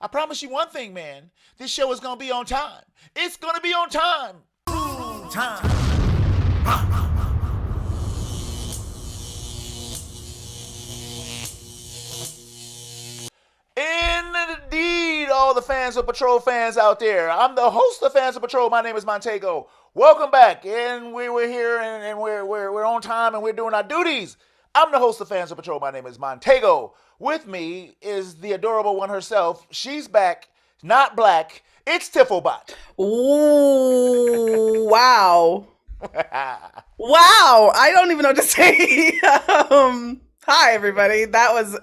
I promise you one thing, man. This show is gonna be on time. It's gonna be on time. Time. Indeed, all the fans of Patrol fans out there. I'm the host of Fans of Patrol. My name is Montego. Welcome back, and we're here, and we're on time, and we're doing our duties. I'm the host of Fans of Patrol. My name is Montego. With me is the adorable one herself. She's back, not black. It's Tifflebot. Ooh, wow. Wow. I don't even know what to say. Hi, everybody. That was,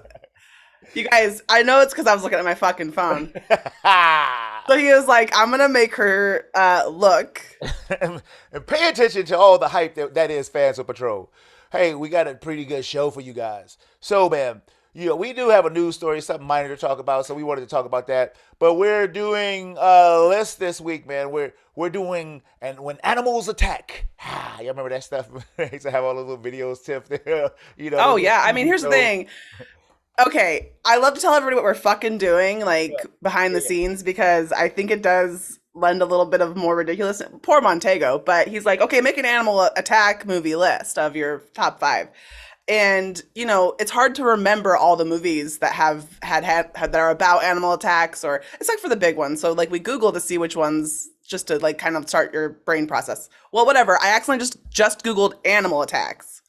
you guys, I know it's because I was looking at my fucking phone. So he was like, I'm going to make her look. And pay attention to all the hype that is Fans of Patrol. Hey, we got a pretty good show for you guys. So, man, we do have a news story, something minor to talk about, so we wanted to talk about that. But we're doing a list this week, man. We're doing, and when animals attack. Y'all remember that stuff? I used to have all those little videos, Tiff. Oh, yeah. I mean, here's the thing. Okay, I love to tell everybody what we're fucking doing, behind the scenes, because I think it does lend a little bit of more ridiculous. Poor Montego, but he's like, okay, make an animal attack movie list of your top 5. And, it's hard to remember all the movies that have had that are about animal attacks, or except for the big ones. So we Google to see which ones, just to kind of start your brain process. Well, whatever. I accidentally just Googled animal attacks.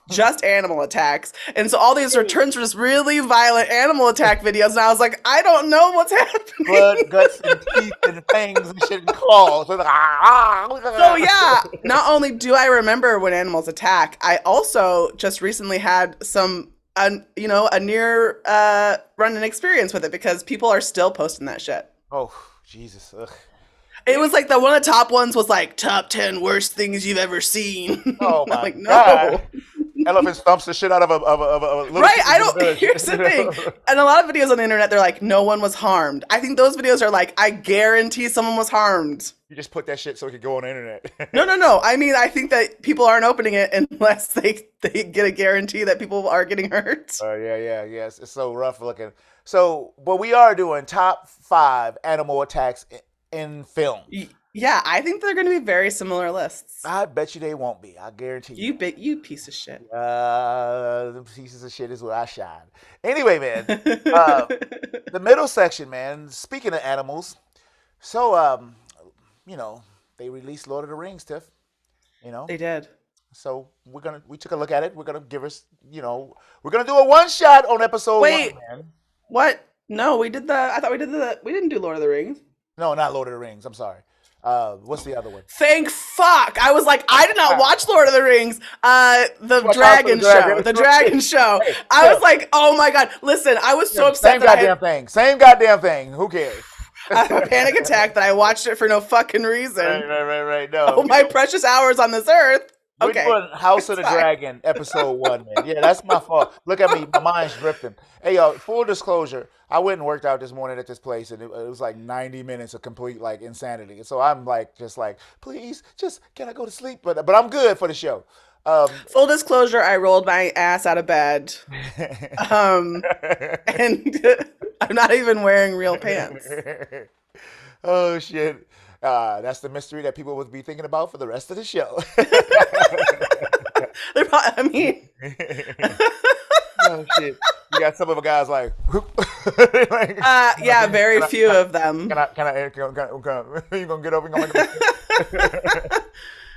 Just animal attacks. And so all these returns were just really violent animal attack videos. And I was like, I don't know what's happening. Blood, guts, and teeth, and fangs, and shit, and claws. So yeah, not only do I remember when animals attack, I also just recently had a near run-in experience with it, because people are still posting that shit. Oh, Jesus. Ugh. It was like one of the top ones was like top 10 worst things you've ever seen. Oh my like, no. God. Elephant stomps the shit out of a little right. I don't. Here's the thing, and a lot of videos on the internet, they're like, no one was harmed. I think those videos are like, I guarantee someone was harmed. You just put that shit so it could go on the internet. No. I mean, I think that people aren't opening it unless they get a guarantee that people are getting hurt. Yeah. It's so rough looking. So, but we are doing top 5 animal attacks in film. Yeah, I think they're going to be very similar lists. I bet you they won't be. I guarantee you. You piece of shit. The pieces of shit is where I shine. Anyway, man, the middle section, man. Speaking of animals, so they released Lord of the Rings, Tiff. They did. So we took a look at it. We're gonna give us, we're gonna do a one shot on episode 1, man. What? No, we did I thought we didn't do Lord of the Rings. No, not Lord of the Rings. I'm sorry. What's the other one? Thank fuck. I was like, I did not watch Lord of the Rings. The Dragon Show. The Dragon Show. I was like, oh my God. Listen, I was so upset. Same goddamn thing. Who cares? I had a panic attack that I watched it for no fucking reason. Right. No. Oh, my precious hours on this earth. Okay. We're doing House of the Dragon, episode 1, man. Yeah, that's my fault. Look at me. My mind's drifting. Hey, yo, full disclosure, I went and worked out this morning at this place, and it was like 90 minutes of complete, insanity. So I'm please, can I go to sleep? But I'm good for the show. Full disclosure, I rolled my ass out of bed. And I'm not even wearing real pants. Oh, shit. That's the mystery that people would be thinking about for the rest of the show. Oh, shit. You got some of the guys like yeah, very few of them. Can I you gonna get over?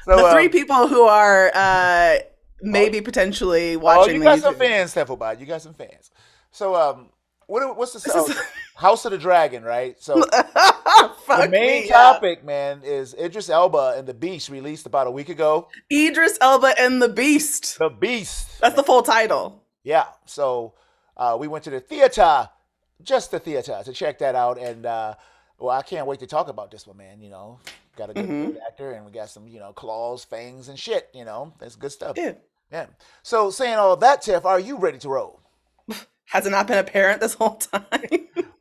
So, the 3 people who are maybe potentially watching. You got some fans, Stephabot. You got some fans. So what's the House of the Dragon, right? So the main topic, man, is Idris Elba and the Beast, released about a week ago. Idris Elba and the Beast. The Beast. That's the full title. Yeah. So we went to the theater, to check that out, and I can't wait to talk about this one, man. Got a good actor, and we got some, claws, fangs, and shit. That's good stuff. Yeah. So saying all that, Tiff, are you ready to roll? Has it not been apparent this whole time?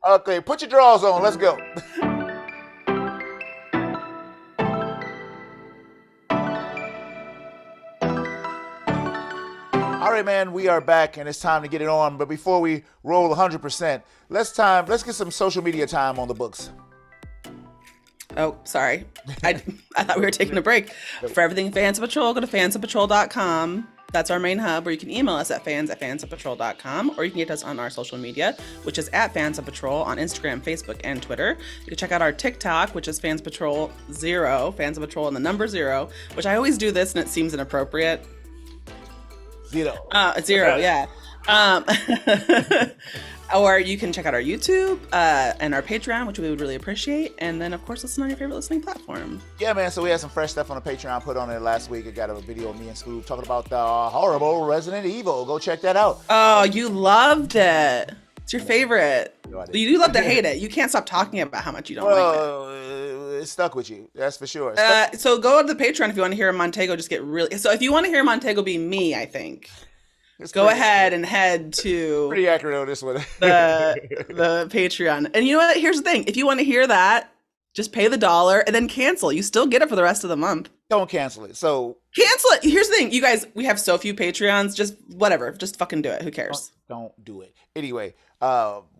Okay, put your drawers on. Let's go. All right, man, we are back, and it's time to get it on. But before we roll 100%, let's get some social media time on the books. Oh, sorry. I thought we were taking a break. For everything Fans of Patrol, go to fansofpatrol.com. That's our main hub, where you can email us at fans@fansofpatrol.com, or you can get us on our social media, which is at Fans of Patrol on Instagram, Facebook, and Twitter. You can check out our TikTok, which is Fans Patrol 0, Fans of Patrol and the number 0, which I always do this and it seems inappropriate. 0. 0, yeah. Or you can check out our YouTube and our Patreon, which we would really appreciate. And then, of course, listen on your favorite listening platform. Yeah, man. So we had some fresh stuff on the Patreon put on it last week. I got a video of me and Smooth talking about the horrible Resident Evil. Go check that out. Oh, you loved it. It's your favorite. No, you do love to hate it. You can't stop talking about how much you don't like it. It stuck with you. That's for sure. So go to the Patreon if you want to hear Montego just get really... So if you want to hear Montego be me, I think... Go ahead and head to pretty accurate on this one. the Patreon. And you know what? Here's the thing. If you want to hear that, just pay the $1 and then cancel. You still get it for the rest of the month. Don't cancel it. So cancel it. Here's the thing. You guys, we have so few Patreons. Just whatever. Just fucking do it. Who cares? Don't do it. Anyway,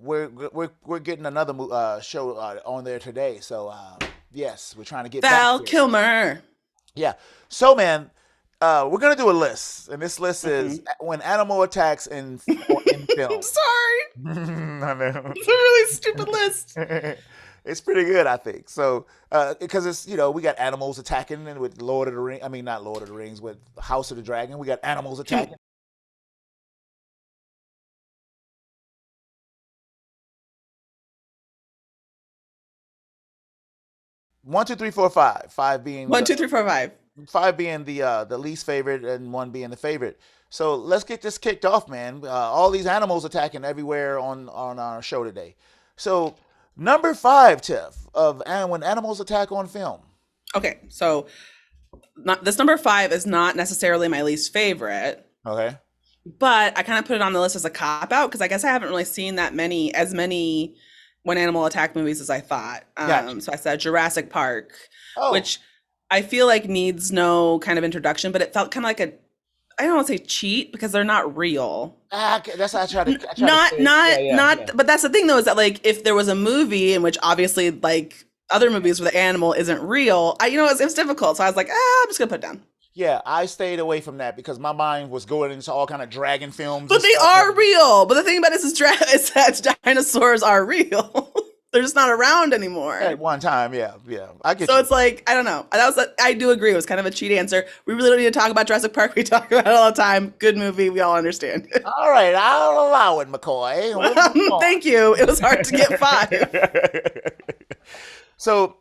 we're getting another show on there today. So yes, we're trying to get Val Kilmer. Yeah. So man, we're gonna do a list, and this list is when animal attacks in film. Sorry, I know it's a really stupid list. It's pretty good, I think. So because it's we got animals attacking, and with Lord of the Rings. I mean, not Lord of the Rings, with House of the Dragon, we got animals attacking. One, two, three, four, five. 5 being 1, 2, 3, 4, 5. 5 being the least favorite, and 1 being the favorite. So let's get this kicked off, man. All these animals attacking everywhere on our show today. So number 5, Tiff, when animals attack on film. Okay, so this number 5 is not necessarily my least favorite. Okay. But I kind of put it on the list as a cop-out because I guess I haven't really seen as many when animal attack movies as I thought. Gotcha. So I said Jurassic Park, which I feel like needs no kind of introduction, but it felt kind of like I don't want to say cheat because they're not real. That's how I try to not. But that's the thing though, is that like if there was a movie in which obviously like other movies where the animal isn't real, it was difficult. So I was like, I'm just gonna put it down. Yeah, I stayed away from that because my mind was going into all kind of dragon films. But they are real. But the thing about it is that dinosaurs are real. They're just not around anymore. At one time, yeah. I get so you. It's like, I don't know. I do agree. It was kind of a cheat answer. We really don't need to talk about Jurassic Park. We talk about it all the time. Good movie. We all understand. All right, I'll allow it, McCoy. Thank you. It was hard to get 5. So,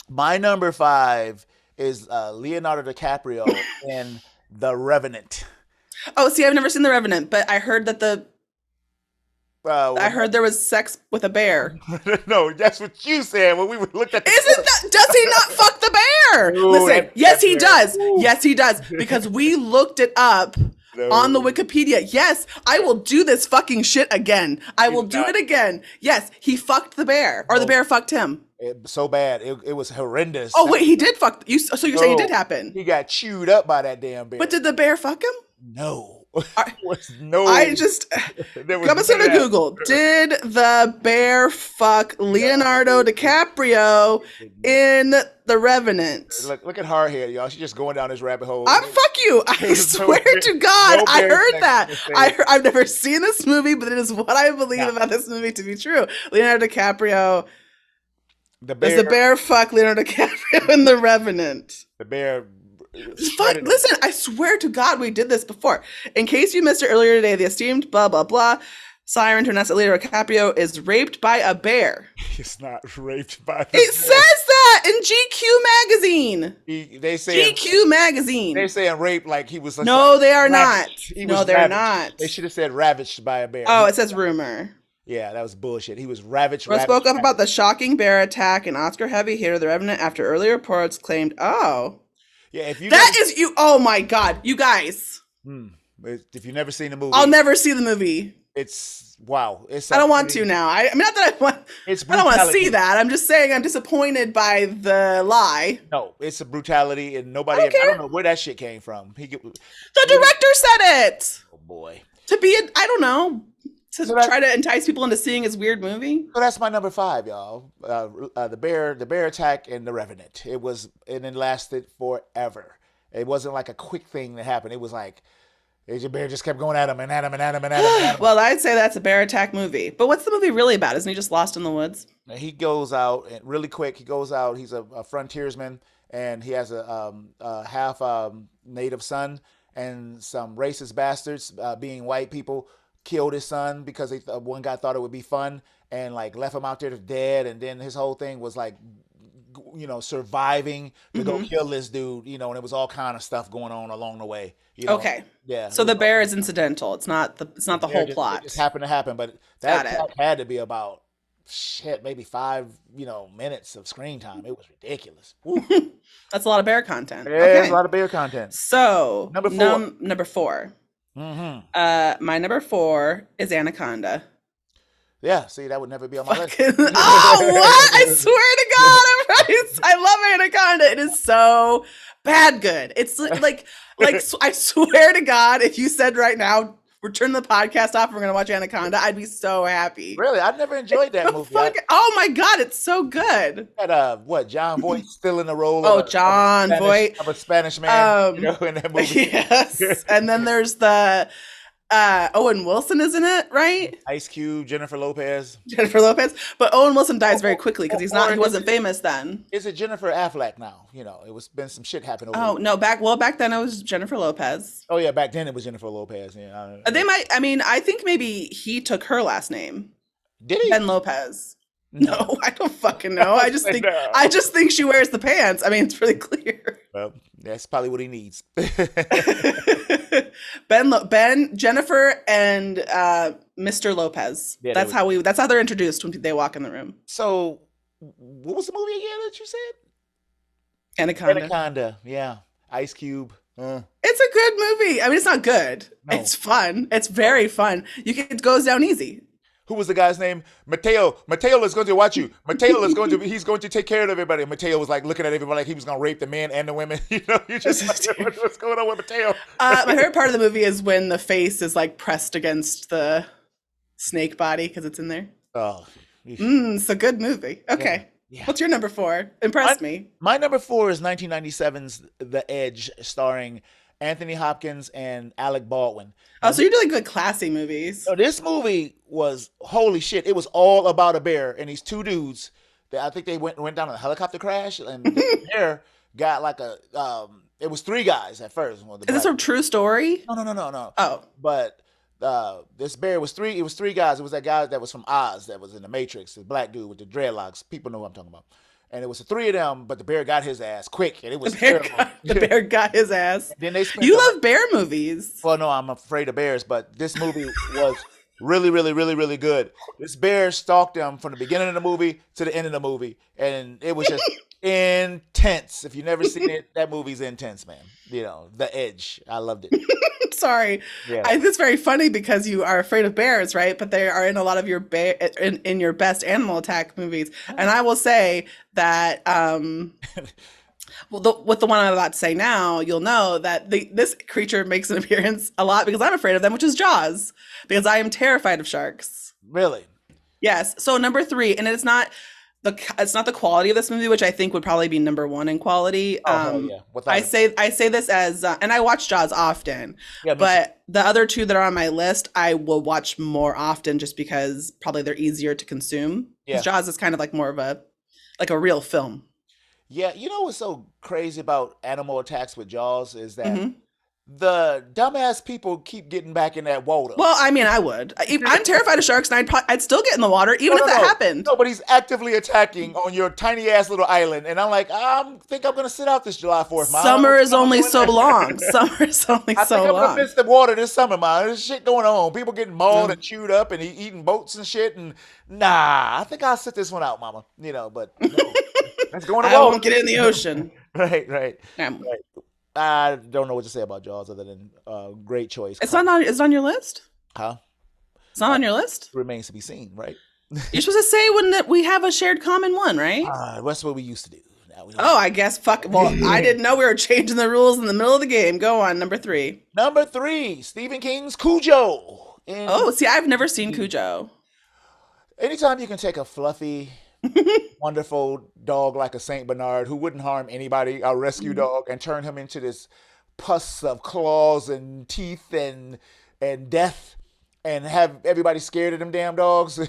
my number 5 is Leonardo DiCaprio in The Revenant. Oh, see, I've never seen The Revenant, but I heard that I heard there was sex with a bear. No, that's what you said when we looked at the does he not fuck the bear? Ooh, listen, yes he does. Ooh. Yes he does. Because we looked it up on the Wikipedia. Yes, I will do this fucking shit again. I will do it again. Yes, he fucked the bear. Or the bear fucked him. So bad. It was horrendous. Oh, wait, he did fuck you. So you're saying it did happen? He got chewed up by that damn bear. But did the bear fuck him? No. I just come and to Google. Did the bear fuck Leonardo DiCaprio in The Revenant? Look at her here, y'all. She's just going down this rabbit hole. Fuck you. I swear to God, I heard that. I've never seen this movie, but it is what I believe about this movie to be true. Leonardo DiCaprio. Does the bear fuck Leonardo DiCaprio in The Revenant? The bear. Listen, I swear to God, we did this before. In case you missed it earlier today, the esteemed blah blah blah siren turned out that Leonardo DiCaprio is raped by a bear. He's not raped by. It says that in GQ magazine. They say GQ magazine. They're saying rape like he was. No, they are not. No, they're ravaged. Not. They should have said ravaged by a bear. Oh, it says rumor. Yeah, that was bullshit. He was ravaged. We spoke up about the shocking bear attack in Oscar heavy hitter The Revenant after earlier reports claimed. Yeah, if you oh my God, you guys. If you've never seen the movie, I'll never see the movie. It's wow. I don't want to now. I mean, not that I want. It's I don't want to brutality. see that. I'm just saying I'm disappointed by the lie. No, it's a brutality, and nobody. I don't I don't care. know where that shit came from. The director said it. Oh boy. To be, I don't know, to So that- try to entice people into seeing his weird movie. So that's my number 5, y'all. The bear attack, and the Revenant. And it lasted forever. It wasn't like a quick thing that happened. It was like the bear just kept going at him and at him and at him and at him. And at him. Well, I'd say that's a bear attack movie. But what's the movie really about? Isn't he just lost in the woods? He goes out and really quick. He goes out. He's a frontiersman, and he has a half native son, and some racist bastards, being white people, killed his son because one guy thought it would be fun and like left him out there to dead. And then his whole thing was like, surviving to go kill this dude, and it was all kind of stuff going on along the way. Okay. Yeah. So the bear is incidental. It's not the whole plot. It just happened to happen, but that had to be about maybe 5 minutes of screen time. It was ridiculous. That's a lot of bear content. Yeah, okay. a lot of bear content. So number 4. Number 4. Mm-hmm. My number 4 is Anaconda. Yeah, see, that would never be on my list. Oh, what? I swear to God, I love Anaconda. It is so bad good. It's like I swear to God, if you said right now, we're turning the podcast off, we're going to watch Anaconda, I'd be so happy. Really? I've never enjoyed that movie. Oh my God, it's so good. Had John Voight still in the role of Voight. Of a Spanish man, in that movie. Yes. And then there's the Owen Wilson is in it, right? Ice Cube, Jennifer Lopez. But Owen Wilson dies very quickly because he wasn't famous then. Is it Jennifer Affleck now? It was been some shit happening. No, back then it was Jennifer Lopez. Oh yeah, back then it was Jennifer Lopez. Yeah, I think maybe he took her last name. Did he? Ben Lopez. No, I don't fucking know. I just think she wears the pants. I mean, it's really clear. Well, that's probably what he needs. Ben, Jennifer, and Mr. Lopez. Yeah, that's how they're introduced when they walk in the room. So, what was the movie again that you said? Anaconda. Yeah. Ice Cube. It's a good movie. I mean, it's not good. No. It's fun. It's very fun. It goes down easy. Who was the guy's name? Mateo. Mateo is going to watch you. He's going to take care of everybody. Mateo was like looking at everybody like he was going to rape the men and the women. You just like, what's going on with Mateo? My favorite part of the movie is when the face is like pressed against the snake body because it's in there. Oh. It's a good movie. Okay. Yeah. What's your number 4? Impress me. My number 4 is 1997's The Edge, starring Anthony Hopkins and Alec Baldwin. Oh, so you're doing good classy movies. So this movie was, holy shit, it was all about a bear and these 2 dudes that I think they went down in a helicopter crash, and the bear got like it was 3 guys at first. Is this a true story? No. Oh. But this bear was 3, it was 3 guys. It was that guy that was from Oz that was in the Matrix, the black dude with the dreadlocks. People know what I'm talking about. And it was the 3 of them, but the bear got his ass quick, and it was terrible. The bear got his ass. Then they you love bear movies. Well, no, I'm afraid of bears, but this movie was really, really, really, really good. This bear stalked them from the beginning of the movie to the end of the movie, and it was just intense. If you've never seen it, that movie's intense, man. The Edge. I loved it. Sorry. Yeah. It's very funny because you are afraid of bears, right? But they are in a lot of your in your best animal attack movies. And I will say that with the one I'm about to say now, you'll know that this creature makes an appearance a lot because I'm afraid of them, which is Jaws, because I am terrified of sharks. Really? Yes. So number 3, and it's not the quality of this movie, which I think would probably be number 1 in quality. Yeah. I say this as, and I watch Jaws often, but the other 2 that are on my list, I will watch more often just because probably they're easier to consume. Yeah. Jaws is kind of like more of a real film. Yeah. What's so crazy about animal attacks with Jaws is that the dumbass people keep getting back in that water. Well, I mean, I would. I'm terrified of sharks, and I'd still get in the water, even if that happened. No, but he's actively attacking on your tiny ass little island, and I'm like, I think I'm gonna sit out this July 4th, man. Summer is only so long. Summer is only so long. I think I'm gonna miss the water this summer, man. There's shit going on. People getting mauled and chewed up, and eating boats and shit. And I think I'll sit this one out, mama. But that's going to I won't get in the ocean. Right. I don't know what to say about Jaws other than great choice. It's on your list? Huh? It's not on your list? Remains to be seen, right? You're supposed to say when we have a shared common one, right? That's what we used to do. Now we don't. Oh, I guess. Fuck. Well, I didn't know we were changing the rules in the middle of the game. Go on, number 3. Number 3, Stephen King's Cujo. Oh, see, I've never seen Cujo. Anytime you can take a fluffy, wonderful dog like a Saint Bernard who wouldn't harm anybody, a rescue dog, and turn him into this pus of claws and teeth and death, and have everybody scared of them damn dogs.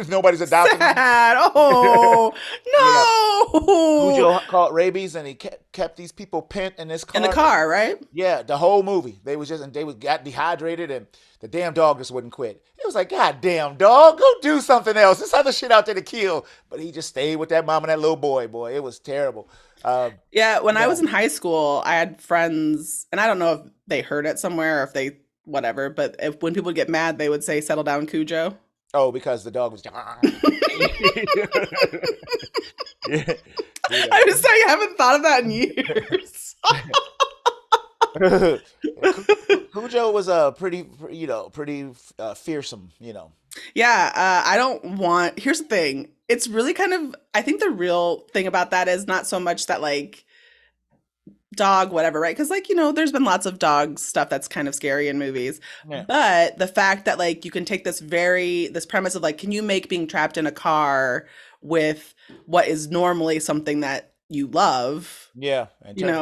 Nobody's adopting them. Sad. Oh no! Cujo caught rabies, and he kept these people pent in this car. In the car, right? Yeah, the whole movie. They got dehydrated, and the damn dog just wouldn't quit. It was like, God damn dog, go do something else. There's other shit out there to kill. But he just stayed with that mom and that little boy. Boy, it was terrible. Yeah, when I was in high school, I had friends, and I don't know if they heard it somewhere or if they whatever, but when people would get mad, they would say, "Settle down, Cujo." Oh, because the dog was. Yeah. I just say I haven't thought of that in years. Cujo was a pretty fearsome, Yeah, I don't want. Here's the thing. It's really kind of. I think the real thing about that is not so much that like dog whatever, right? Because like there's been lots of dog stuff that's kind of scary in movies, but the fact that like you can take this premise of like, can you make being trapped in a car with what is normally something that you love,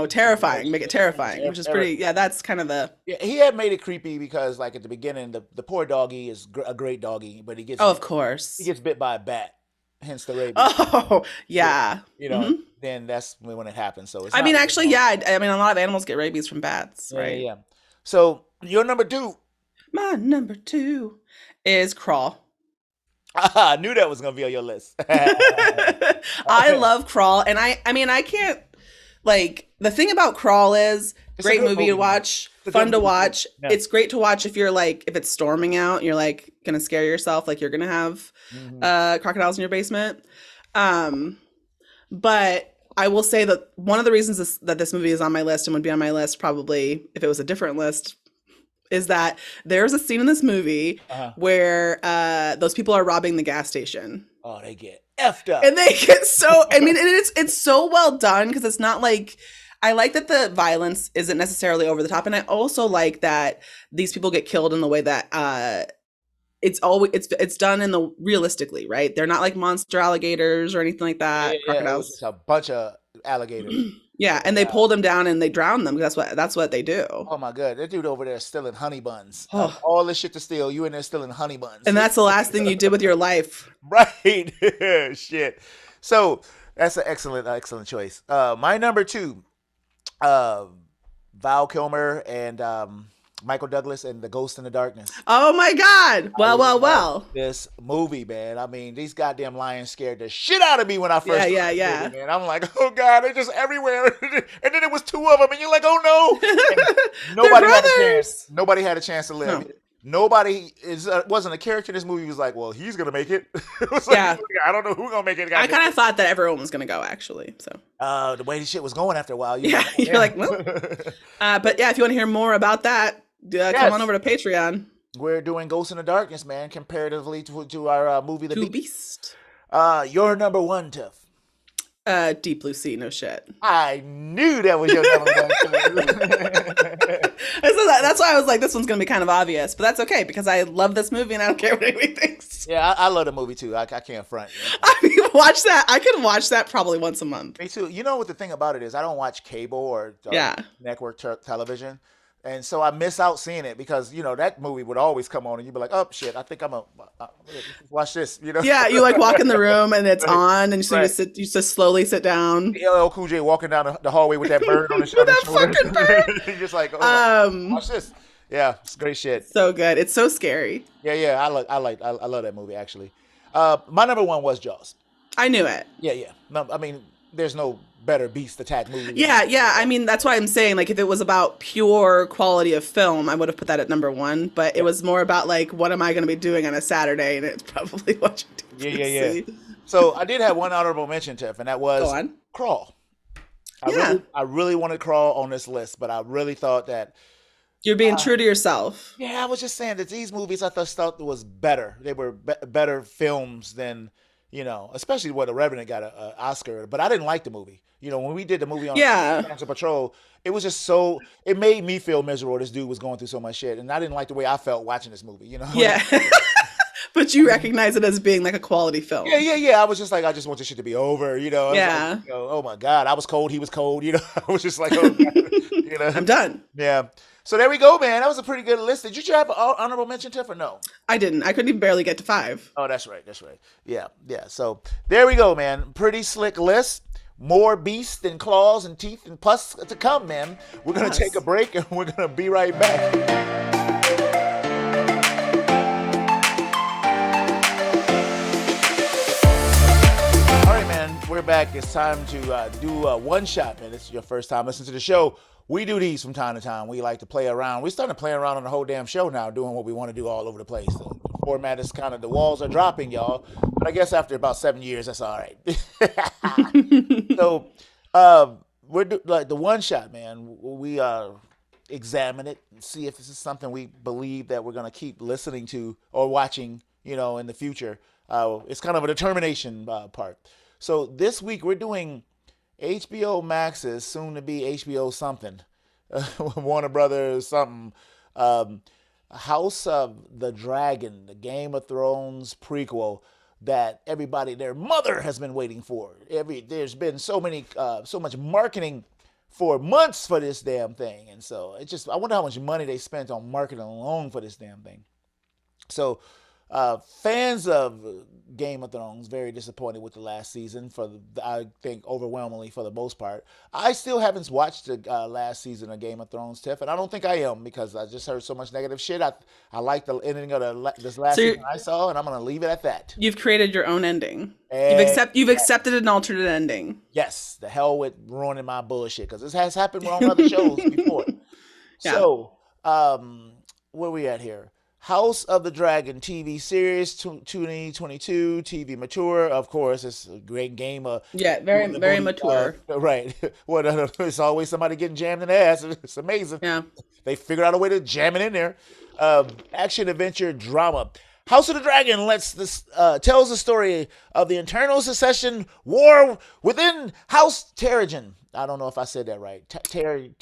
terrifying, make it terrifying, which is pretty. Yeah, that's kind of the. Yeah, he had made it creepy because like at the beginning, the poor doggy is a great doggy, but he gets of course he gets bit by a bat. Hence the rabies. Oh, yeah. Then that's when it happens. So it's I mean, actually, yeah. I mean, a lot of animals get rabies from bats, right? Yeah. So your number 2. My number 2 is Crawl. I knew that was gonna be on your list. I love Crawl, and I mean, I can't like the thing about Crawl is it's great movie to watch, fun to watch. Yeah. It's great to watch if you're like if it's storming out, you're like gonna scare yourself, like you're gonna have crocodiles in your basement. But I will say that one of the reasons that this movie is on my list and would be on my list probably if it was a different list is that there's a scene in this movie where those people are robbing the gas station. Oh, they get effed up. And they get so, I mean, it's so well done because it's not like, I like that the violence isn't necessarily over the top. And I also like that these people get killed in the way that it's done in the realistically, right? They're not like monster alligators or anything like that. Crocodiles. It's a bunch of alligators. Yeah, and they pull them down and they drown them because that's what they do. Oh my god, that dude over there is stealing honey buns. All this shit to steal, you in there stealing honey buns. And that's the last thing you did with your life. Right. Shit. So that's an excellent choice. My number 2, Val Kilmer and Michael Douglas and The Ghost in the Darkness. Oh my God. Well. This movie, man. I mean, these goddamn lions scared the shit out of me when I first Yeah. Movie, man. I'm like, oh God, they're just everywhere. And then it was 2 of them and you're like, oh no. Nobody had a chance. Nobody had a chance to live. No. Nobody wasn't a character in this movie who was like, well, he's going to make it. It was like, I don't know who's going to make it. I kind of thought that everyone was going to go, actually. So the way the shit was going after a while. You're like, well. But yeah, if you want to hear more about that, come on over to Patreon. We're doing Ghost in the Darkness, man, comparatively to our movie, The Beast. Your number 1, Tiff. Deep Blue Sea, no shit. I knew that was your number 1. So that's why I was like, this one's going to be kind of obvious, but that's okay because I love this movie and I don't care what anybody thinks. Yeah, I love the movie too. I can't front. I mean, watch that. I can watch that probably once a month. Me too. You know what the thing about it is? I don't watch cable or network television. And so I miss out seeing it because, that movie would always come on and you'd be like, oh, shit, I think I'm going to watch this, Yeah, you like walk in the room and it's on and so you just slowly sit down. LL Cool J walking down the hallway with that bird on his shoulder. With that fucking bird. You're just like, watch this. Yeah, it's great shit. So good. It's so scary. Yeah, I love that movie, actually. My number 1 was Jaws. I knew it. Yeah. No, I mean, there's no better beast attack movie. Yeah. I mean, that's why I'm saying, like, if it was about pure quality of film, I would have put that at number 1. But it was more about, like, what am I going to be doing on a Saturday? And it's probably watching TV. Yeah. So I did have one honorable mention, Tiff, and that was Crawl. I really wanted Crawl on this list, but I really thought that You're being true to yourself. Yeah, I was just saying that these movies I thought was better. They were better films than, especially what The Revenant got a Oscar. But I didn't like the movie. When we did the movie on Yeah. Cancer Patrol, it was just so. It made me feel miserable. This dude was going through so much shit, and I didn't like the way I felt watching this movie. Yeah. But you recognize it as being like a quality film. Yeah. I was just like, I just want this shit to be over. Yeah. Like, oh my god, I was cold. He was cold. I was just like, oh, God, I'm done. Yeah. So there we go, man. That was a pretty good list. Did you have an honorable mention, Tiff, or no? I didn't. I couldn't even barely get to 5. Oh, that's right. Yeah. So there we go, man. Pretty slick list. More beasts and claws and teeth and pus to come, man. We're going to take a break and we're going to be right back. All right, man. We're back. It's time to do a one shot, man. This is your first time listening to the show. We do these from time to time. We like to play around. We started playing around on the whole damn show now, doing what we want to do all over the place. So the format is kind of, the walls are dropping, y'all. But I guess after about 7 years, that's all right. So we're like the one shot, man. We examine it and see if this is something we believe that we're going to keep listening to or watching, in the future. It's kind of a determination part. So this week we're doing HBO Max is soon to be HBO something, Warner Brothers something. House of the Dragon, the Game of Thrones prequel that everybody, their mother, has been waiting for. There's been so much marketing for months for this damn thing, and so I wonder how much money they spent on marketing alone for this damn thing. So. Fans of Game of Thrones very disappointed with the last season. I think overwhelmingly for the most part. I still haven't watched the last season of Game of Thrones, Tiff, and I don't think I am because I just heard so much negative shit. I like the ending of this last season I saw, and I'm gonna leave it at that. You've created your own ending. You've accepted an alternate ending. Yes, the hell with ruining my bullshit because this has happened on other shows before. Yeah. So, where we at here? House of the Dragon TV series 2022 TV mature. Of course, it's a great game. Very mature. Right. Well, it's always somebody getting jammed in the ass. It's amazing. Yeah. They figured out a way to jam it in there. Action adventure drama. House of the Dragon tells the story of the internal succession war within House Targaryen. I don't know if I said that right. Targaryen,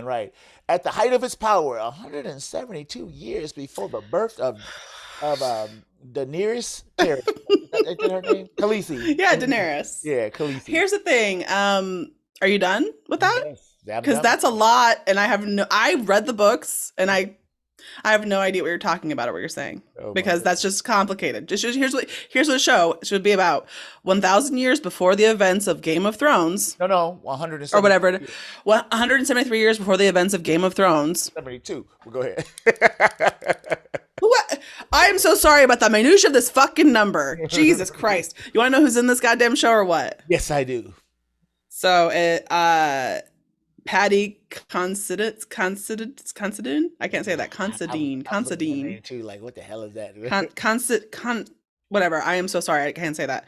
right. At the height of its power, 172 years before the birth of Daenerys Targaryen. Her name? Khaleesi. Yeah, Daenerys. Yeah, Khaleesi. Here's the thing. Are you done with that? Yes. Because that's a lot, and I read the books, and I have no idea what you're talking about or what you're saying because that's just complicated. Here's what the show should be about: 1,000 years before the events of Game of Thrones. No, 173 or whatever. 173 years before the events of Game of Thrones. 72. Well, go ahead. What? I am so sorry about the minutia of this fucking number. Jesus Christ! You want to know who's in this goddamn show or what? Yes, I do. So Patty Considine. I can't say that. Considine. Too, like, what the hell is that? Whatever. I am so sorry. I can't say that.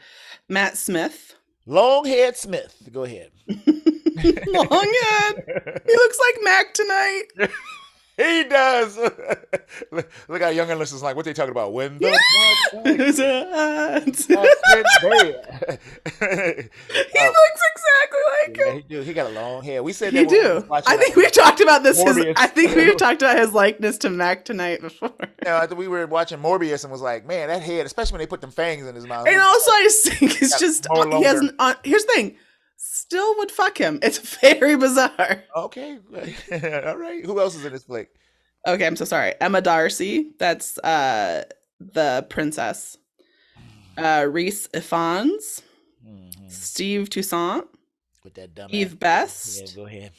Matt Smith. Longhead Smith. Go ahead. Longhead. He looks like Mac tonight. He does. Look how younger listeners like, what they talking about? When the He looks exactly like him. He do. He got a long hair. We said he that do. I think we've talked about this. I think we've talked about his likeness to Mac tonight before. Yeah, I think we were watching Morbius and was like, man, that head, especially when they put them fangs in his mouth. And also, I just think it's just he has an. Here's the thing. Still would fuck him. It's very bizarre. Okay. All right. Who else is in this flick? Okay, I'm so sorry. Emma Darcy. That's the princess. Reese Ifans. Mm-hmm. Steve Toussaint. With that dumb Eve Best. Yeah, go ahead.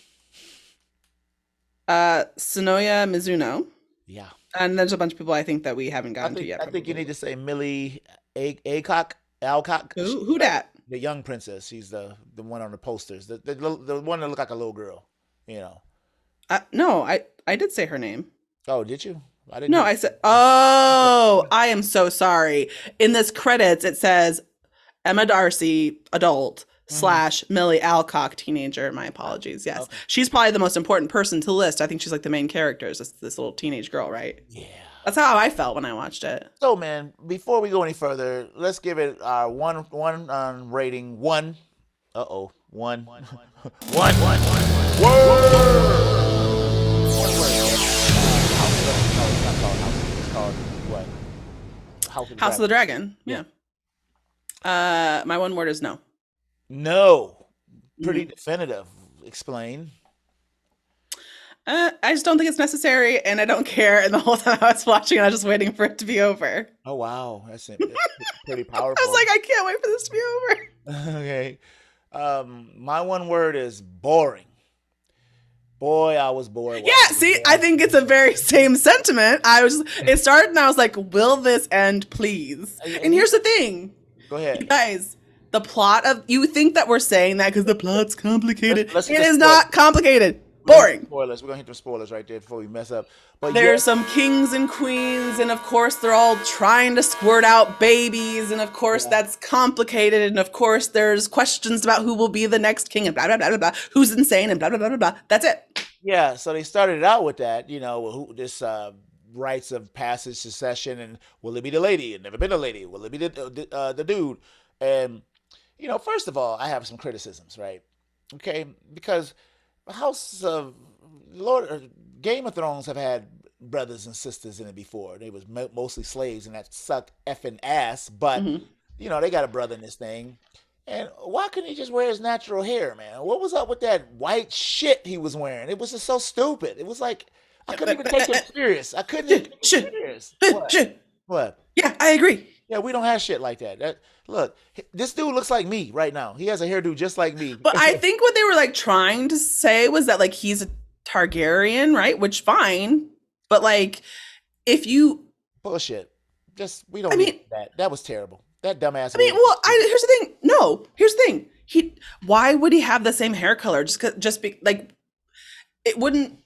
Sonoya Mizuno. Yeah. And there's a bunch of people I think that we haven't gotten to yet. I think you need to say Millie Alcock. Who that? The young princess. She's the one on the posters. The one that looked like a little girl. No, I did say her name. Oh, did you? I didn't. No, I said. Oh, I am so sorry. In this credits, it says Emma Darcy, adult, slash Millie Alcock teenager. My apologies. Yes. Okay. She's probably the most important person to list. I think she's like the main character. Is this little teenage girl, right? Yeah. That's how I felt when I watched it. So, man, before we go any further, let's give it our one rating. One. One. One. Word. One word. It's called what? House of the Dragon. Yeah. My one word is no. No. Pretty definitive. Explain. I just don't think it's necessary, and I don't care. And the whole time I was watching, I was just waiting for it to be over. Oh wow, that's pretty powerful. I was like, I can't wait for this to be over. Okay. My one word is boring. Boy, I was bored. Yeah, see, I think it's a very same sentiment. It started and I was like, will this end, please? And here's the thing. Go ahead. You guys, the plot of, you think that we're saying that because the plot's complicated. Let's it is not complicated. Boring. Spoilers. We're going to hit the spoilers right there before we mess up. But There's some kings and queens, and of course they're all trying to squirt out babies, and of course that's complicated, and of course there's questions about who will be the next king, and blah, blah, blah, blah, blah, who's insane, and blah, blah, blah, blah, blah. That's it. Yeah, so they started out with that, this rites of passage, succession, and will it be the lady? It never been a lady. Will it be the dude? And, first of all, I have some criticisms, right? Okay, because House of Game of Thrones have had brothers and sisters in it before. They was mostly slaves, and that sucked effing ass. But they got a brother in this thing. And why couldn't he just wear his natural hair, man? What was up with that white shit he was wearing? It was just so stupid. It was like I couldn't even take it serious. I couldn't even take it serious. What? Yeah, I agree. Yeah, we don't have shit like that. Look, this dude looks like me right now. He has a hairdo just like me. But I think what they were like trying to say was that like he's a Targaryen, right? Which fine, but like if you bullshit, we don't need that. That was terrible. That dumbass. Here's the thing. No, here's the thing. Why would he have the same hair color? It wouldn't.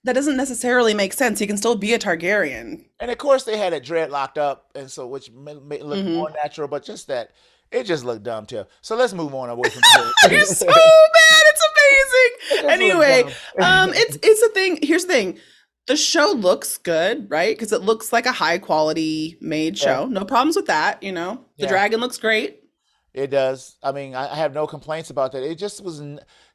That doesn't necessarily make sense. He can still be a Targaryen. And of course, they had it dread locked up, and so which made it look more natural. But just that, it just looked dumb too. So let's move on away from it. You're so bad. It's amazing. Anyway, it's a thing. Here's the thing. The show looks good, right? Because it looks like a high quality made show. No problems with that. The dragon looks great. It does. I mean, I have no complaints about that. It just was.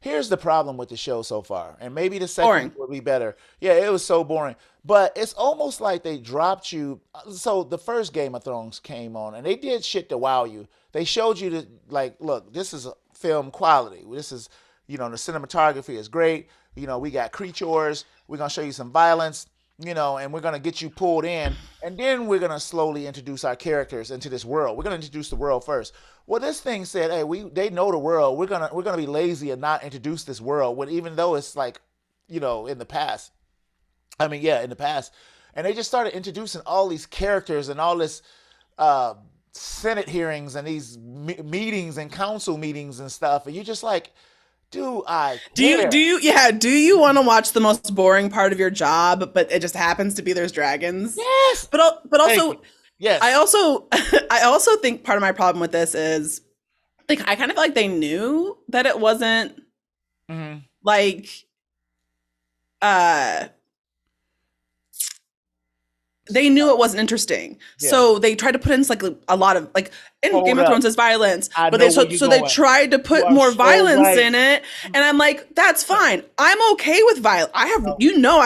Here's the problem with the show so far, and maybe the second will be better. Yeah, it was so boring. But it's almost like they dropped you. So the first Game of Thrones came on, and they did shit to wow you. They showed you look, this is film quality. This is, the cinematography is great. We got creatures. We're gonna show you some violence. And we're gonna get you pulled in, and then we're gonna slowly introduce our characters into this world. We're gonna introduce the world first. Well, this thing said, "Hey, they know the world. We're gonna be lazy and not introduce this world." When even though it's like, in the past. In the past, and they just started introducing all these characters and all this Senate hearings and these meetings and council meetings and stuff, and you're just like. Do you want to watch the most boring part of your job, but it just happens to be there's dragons? Yes. But also, yes. I also think part of my problem with this is like I kind of feel like they knew that it wasn't they knew it wasn't interesting. Yeah. So they tried to put in like a lot of Game of Thrones is violence, but they tried to put more violence in it, and I'm like, that's fine. I'm okay with violence. I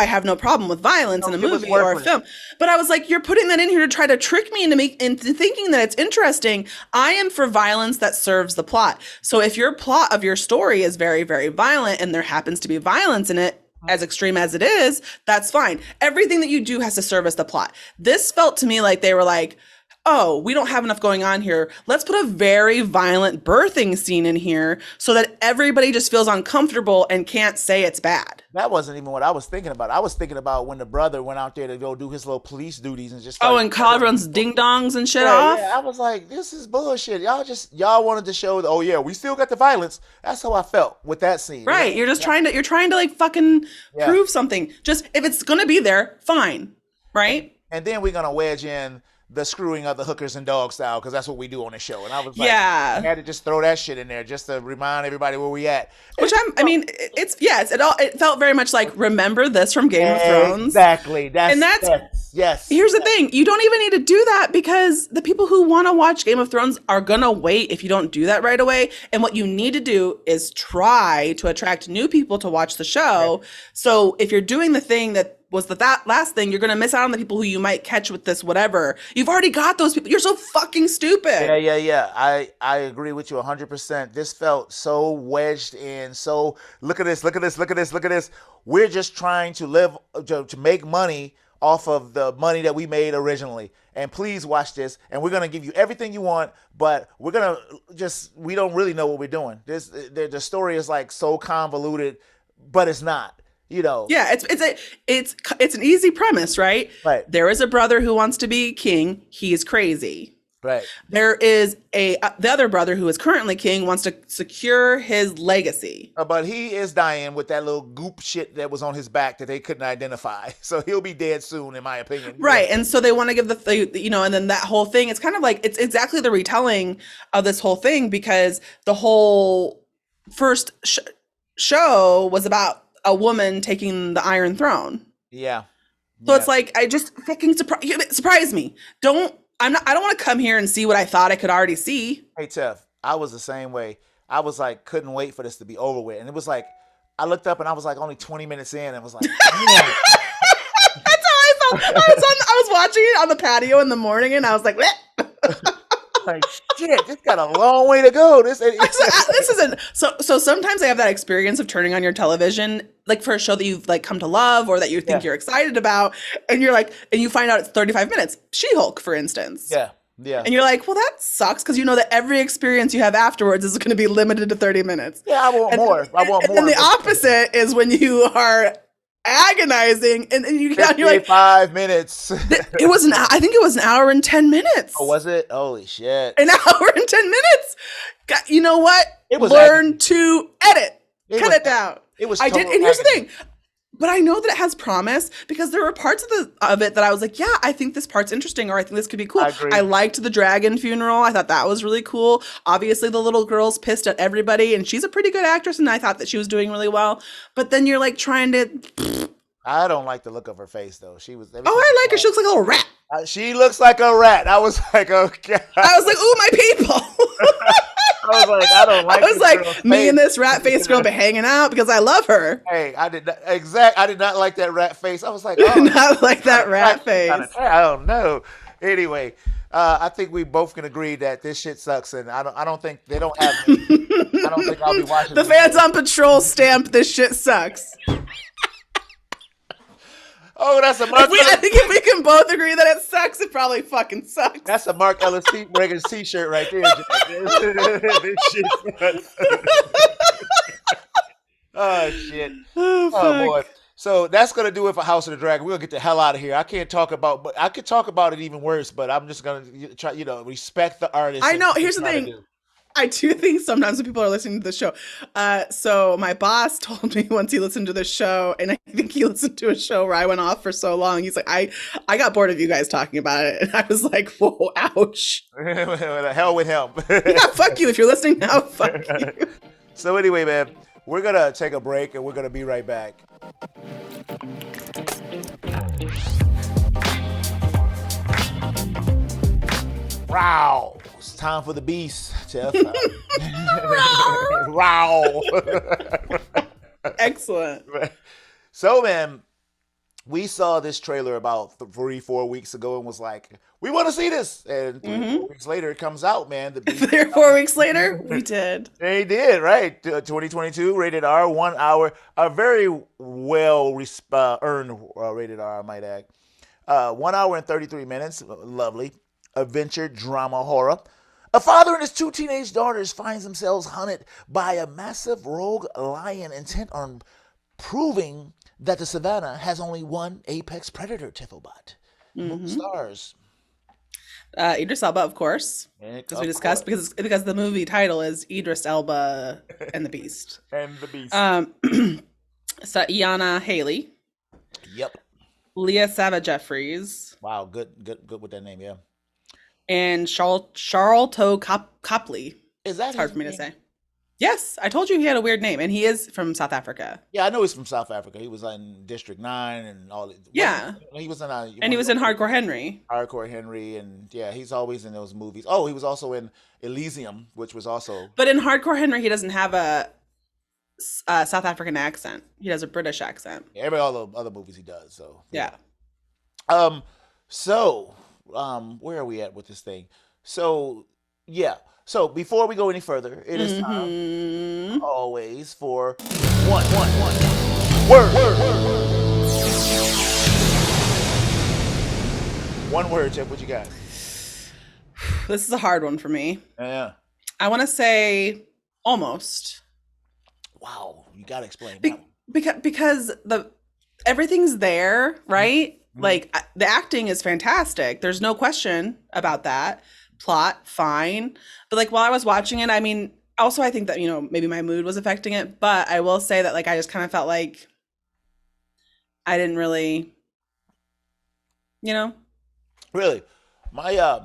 have no problem with violence in a movie or a film. But I was like, you're putting that in here to try to trick me into thinking that it's interesting. I am for violence that serves the plot. So if your plot of your story is very, very violent and there happens to be violence in it, as extreme as it is, that's fine. Everything that you do has to service the plot. This felt to me like they were like, oh, we don't have enough going on here. Let's put a very violent birthing scene in here so that everybody just feels uncomfortable and can't say it's bad. That wasn't even what I was thinking about. I was thinking about when the brother went out there to go do his little police duties and just and call everyone's ding-dongs and shit off? Yeah, I was like, this is bullshit. Y'all wanted to show, we still got the violence. That's how I felt with that scene. Right, you're trying to like fucking prove something. Just, if it's gonna be there, fine, right? And then we're gonna wedge in the screwing of the hookers and dog style, because that's what we do on the show. And I was like, I Yeah. had to just throw that shit in there just to remind everybody where we at. Which it felt very much like, remember this from Game of Thrones? Exactly. That's yes. Here's the thing. You don't even need to do that, because the people who want to watch Game of Thrones are going to wait if you don't do that right away. And what you need to do is try to attract new people to watch the show. Right. So if you're doing the thing that was that last thing, you're going to miss out on the people who you might catch with this whatever. You've already got those people. You're so fucking stupid. Yeah. I agree with you 100%. This felt so wedged in. So look at this. We're just trying to live, to make money off of the money that we made originally. And please watch this. And we're going to give you everything you want, but we're going to we don't really know what we're doing. The story is like so convoluted, but it's not. Yeah, it's an easy premise, right? Right. There is a brother who wants to be king. He is crazy. Right. There is the other brother who is currently king, wants to secure his legacy. But he is dying with that little goop shit that was on his back that they couldn't identify. So he'll be dead soon, in my opinion. Right. And so they want to give and then that whole thing, it's kind of like, it's exactly the retelling of this whole thing, because the whole first show was about a woman taking the Iron Throne. Yeah. So it's like, I just fucking surprise me. I don't want to come here and see what I thought I could already see. Hey, Tef, I was the same way. I was like, couldn't wait for this to be over with. And it was like, I looked up and I was like only 20 minutes in and was like, man. That's how I felt. I was watching it on the patio in the morning and I was like, like, shit, this got a long way to go. This isn't so sometimes I have that experience of turning on your television, like for a show that you've like come to love or that you think you're excited about, and you're like, and you find out it's 35 minutes. She-Hulk, for instance. Yeah. And you're like, well, that sucks, because you know that every experience you have afterwards is going to be limited to 30 minutes. Yeah, I want more. And the opposite is when you are agonizing and you get you're like 5 minutes. I think it was an hour and 10 minutes. Oh, was it? Holy shit. An hour and 10 minutes. You know what? Learn to edit. Cut it down. I did. And here's the thing. But I know that it has promise, because there were parts of it that I was like, yeah, I think this part's interesting, or I think this could be cool. I liked the dragon funeral. I thought that was really cool. Obviously, the little girl's pissed at everybody, and she's a pretty good actress, and I thought that she was doing really well. But then you're like trying to... I don't like the look of her face, though. I like her. She looks like a little rat. She looks like a rat. I was like, okay. I was like, ooh, my people. I was like, I don't like. I was like, me and this rat face girl be hanging out because I love her. Hey, I did not like that rat face. I was like, not like that rat face. I don't know. Anyway, I think we both can agree that this shit sucks, and I don't think they don't have. I don't think I'll be watching. The Fans on Patrol stamp. This shit sucks. Oh, that's a Mark. I think if we can both agree that it sucks, it probably fucking sucks. That's a Mark Ellis Reagan's t-shirt right there. This shit sucks. Oh shit. Oh boy. So that's gonna do it for House of the Dragon. We're gonna get the hell out of here. I could talk about it even worse, but I'm just gonna try, respect the artist. I know. Here's the thing. I do think sometimes when people are listening to the show. So my boss told me once he listened to the show, and I think he listened to a show where I went off for so long. He's like, I got bored of you guys talking about it. And I was like, whoa, ouch. The hell with him. Yeah, fuck you. If you're listening now, fuck you. So anyway, man, we're going to take a break and we're going to be right back. Wow. It's time for the beast, Jeff. Wow. Excellent. So, man, we saw this trailer about 3-4 weeks ago and was like, we want to see this. And 3 weeks later, it comes out, man. 3 or 4 weeks later, we did. They did, right? 2022, rated R, 1 hour. A very well earned rated R, I might add. 1 hour and 33 minutes. Lovely. Adventure, drama, horror. A father and his 2 teenage daughters finds themselves hunted by a massive rogue lion intent on proving that the savannah has only one apex predator, Tiffelbot. Stars. Idris Elba, of course, as we discussed, because the movie title is Idris Elba and the Beast. And the Beast. So Iana Haley. Yep. Leah Sava Jeffries. Wow, good with that name, yeah. And Charlton Copley. Is that It's hard his for me to name? say. Yes, I told you he had a weird name, and he is from South Africa. Yeah, I know he's from South Africa. He was in District 9 and all. Yeah, He was in and he was in Hardcore Henry. Hardcore Henry, and yeah, he's always in those movies. Oh, he was also in Elysium, which was also. But in Hardcore Henry, he doesn't have a South African accent. He has a British accent. Yeah, every all the other movies he does. So yeah. Yeah. Um. So where are we at with this thing? So yeah. So before we go any further, it is time Mm-hmm. always for one word. One word, Jeff. What you got? This is a hard one for me. Yeah. I want to say almost. Wow. You gotta explain. Because the everything's there, right? Mhm. Like the acting is fantastic. There's no question about that. Plot, fine. But like while I was watching it, I mean, also I think that, maybe my mood was affecting it, but I will say that like I just kind of felt like I didn't really, you know. Really, my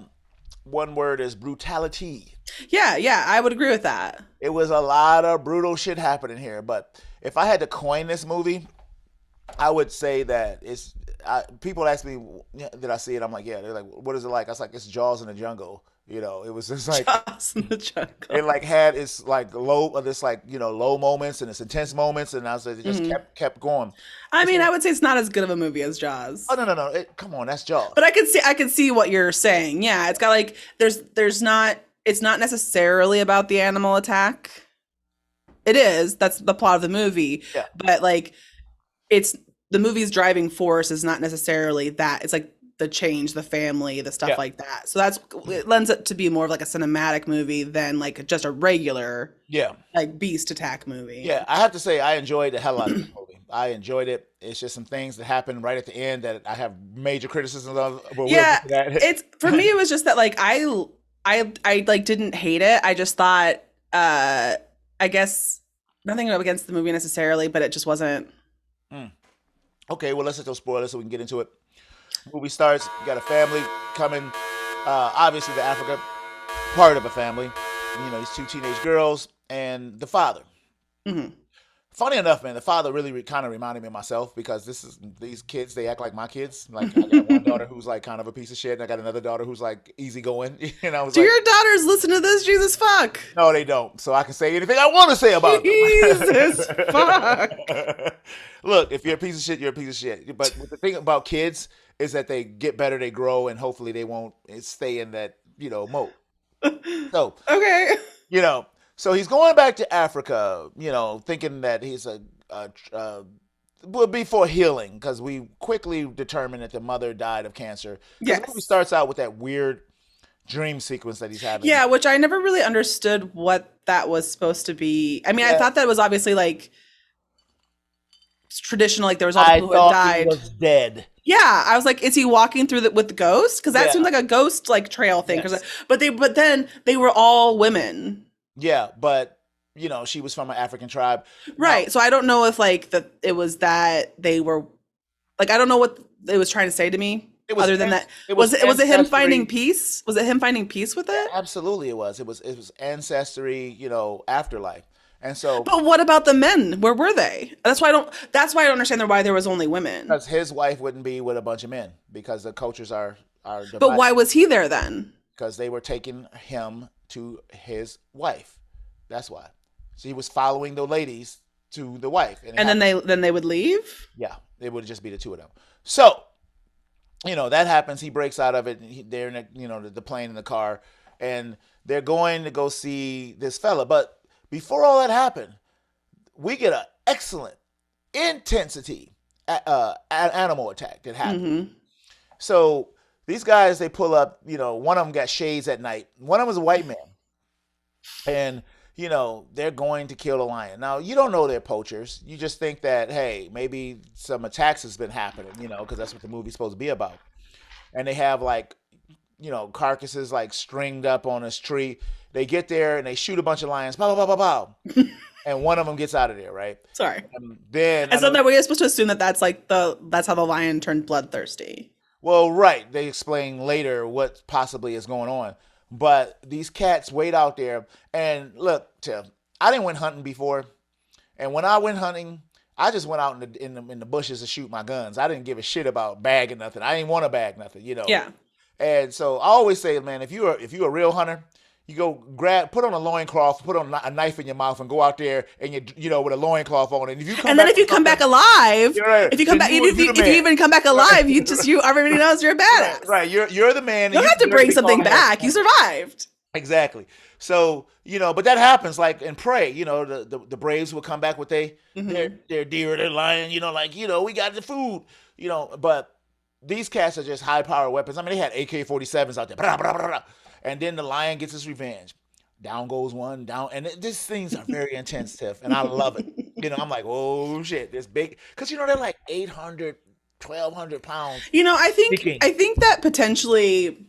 one word is brutality. Yeah, I would agree with that. It was a lot of brutal shit happening here. But if I had to coin this movie, I would say that it's. People ask me, "Yeah, did I see it?" I'm like, yeah. They're like, what is it like? I was like, it's Jaws in the jungle. It was just like Jaws in the jungle. it like had its like low moments and its intense moments, and I was like, it just kept going. I It's mean, I like, would say it's not as good of a movie as Jaws. oh no, come on, that's Jaws. But I can see what you're saying. Yeah, it's got like there's not it's not necessarily about the animal attack. It is. That's the plot of the movie. Yeah, But like it's the movie's driving force is not necessarily that. It's like the change, the family, the stuff yeah, like that. So it lends it to be more of like a cinematic movie than like just a regular yeah. like beast attack movie. Yeah, I have to say I enjoyed the hell out of this movie. I enjoyed it. It's just some things that happened right at the end that I have major criticisms of. But we'll Yeah, get to that. it's for me it was just that like I like didn't hate it. I just thought I guess nothing against the movie necessarily, but it just wasn't. Mm. Okay, well, let's hit those spoilers so we can get into it. Movie starts. You got a family coming. Obviously, the Africa part of a family. These two teenage girls and the father. Mhm. Funny enough, man, the father really kind of reminded me of myself because these kids, they act like my kids. Like I got one daughter who's like kind of a piece of shit, and I got another daughter who's like easygoing. And I was Do like, your daughters listen to this? Jesus fuck. no, they don't. So I can say anything I want to say about Jesus them. fuck. Look, if you're a piece of shit, you're a piece of shit. But the thing about kids is that they get better, they grow, and hopefully they won't stay in that mode. So Okay. you know, so he's going back to Africa, thinking that he's will be for healing because we quickly determine that the mother died of cancer. Because the movie Yes. starts out with that weird dream sequence that he's having. Yeah, which I never really understood what that was supposed to be. I mean, I Yeah, thought that was obviously like traditional, like there was all the I people who had thought he died. was dead. Yeah, I was like, is he walking through with the ghost? Because that Yeah, seemed like a ghost like trail thing. yes. But then they were all women, Yeah, but she was from an African tribe. Now, right? So I don't know if like it was that they were like I don't know what it was trying to say to me. it was Other than that, it was was it him finding ancestry. peace? Was it him finding peace with it? Absolutely, it was ancestry, afterlife, and so But what about the men? Where were they? That's why I don't. That's why I don't understand why there was only women. because his wife wouldn't be with a bunch of men because the cultures are But divided why was he there then? because they were taking him to his wife. That's why. So he was following the ladies to the wife, and it And then happened. they would leave. Yeah, it would just be the two of them. So that happens. He breaks out of it. And they're in the plane in the car, and they're going to go see this fella. But before all that happened, we get an excellent intensity animal attack that happened. Hmm. So these guys, they pull up. One of them got shades at night. One of them was a white man, and they're going to kill a lion. Now you don't know they're poachers. You just think that hey, maybe some attacks has been happening. Because that's what the movie's supposed to be about. And they have like carcasses like stringed up on this tree. They get there and they shoot a bunch of lions. Pow, pow, pow, pow, pow. And one of them gets out of there, right? Sorry. And then I thought that we were supposed to assume that that's how the lion turned bloodthirsty. Well, right. They explain later what possibly is going on. But these cats wait out there. And look, Tim, I didn't went hunting before. And when I went hunting, I just went out in the bushes to shoot my guns. I didn't give a shit about bagging nothing. I didn't want to bag nothing, you know. Yeah. And so I always say, man, if you're a real hunter, you go put on a loincloth, put on a knife in your mouth, and go out there and with a loincloth on. And if you come And then back, if you come back alive, right, if you come back, if you even come back alive, you everybody knows you're a badass. right, you're the man. You don't have to bring something back. You survived. Exactly. So, but that happens like in Prey, the Braves will come back with their deer, their lion, we got the food, but these cats are just high power weapons. I mean, they had AK-47s out there, blah, blah, blah, blah. And then the lion gets his revenge. Down goes one, down. And these things are very intense, Tiff, and I love it. I'm like, oh shit, this big, because they're like 800, 1,200 pounds. I think that potentially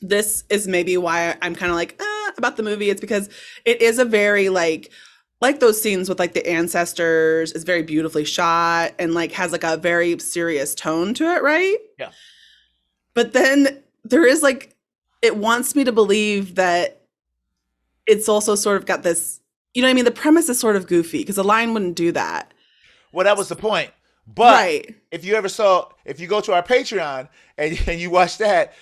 this is maybe why I'm kind of like about the movie. It's because it is a very like those scenes with like the ancestors is very beautifully shot and like has like a very serious tone to it, right? Yeah. But then there is like, it wants me to believe that it's also sort of got this, what I mean? The premise is sort of goofy because the lion wouldn't do that. Well, that was the point. But right. if you go to our Patreon and you watch that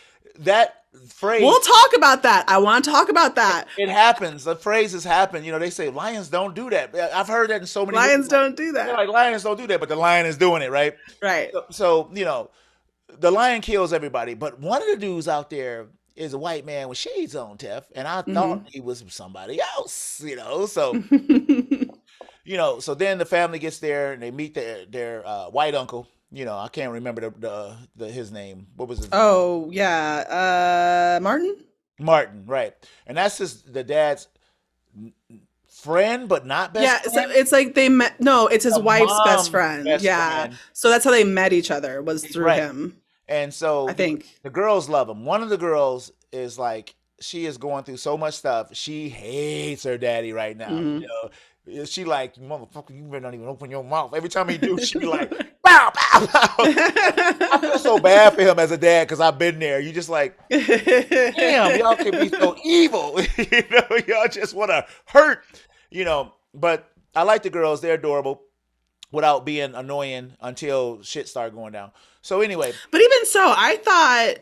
phrase. We'll talk about that. I want to talk about that. It happens. The phrases happen. They say lions don't do that. I've heard that in so many lions don't do that. Like lions don't do that, but the lion is doing it, right? Right. So the lion kills everybody, but one of the dudes out there is a white man with shades on, Tiff, and I thought he was somebody else, So, so then the family gets there and they meet their white uncle. I can't remember his name. What was his name? Oh, yeah. Martin? Martin, right. And that's the dad's friend, but not best friend? So it's like they met. No, it's his wife's best friend. Friend. So that's how they met each other, was through him. And so I think the girls love him. One of the girls is like, she is going through so much stuff. She hates her daddy right now. She like, motherfucker, you better not even open your mouth. Every time he do, she be like, bow, bow, bow. I feel so bad for him as a dad because I've been there. You just like, damn, y'all can be so evil. Y'all just want to hurt. But I like the girls. They're adorable without being annoying until shit started going down. So anyway. But even so, I thought,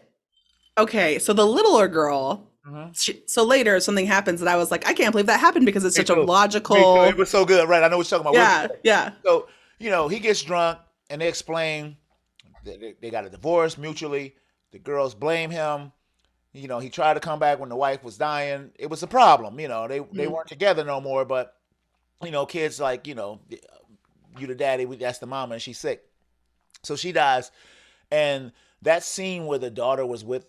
okay, so the littler girl, so later something happens that I was like, I can't believe that happened because it's such a logical. It was so good, right? I know what you're talking about. Yeah. So, he gets drunk and they explain that they got a divorce mutually. The girls blame him. He tried to come back when the wife was dying. It was a problem. They weren't together no more, but, kids like, you the daddy, that's the mama, and she's sick. So she dies. And that scene where the daughter was with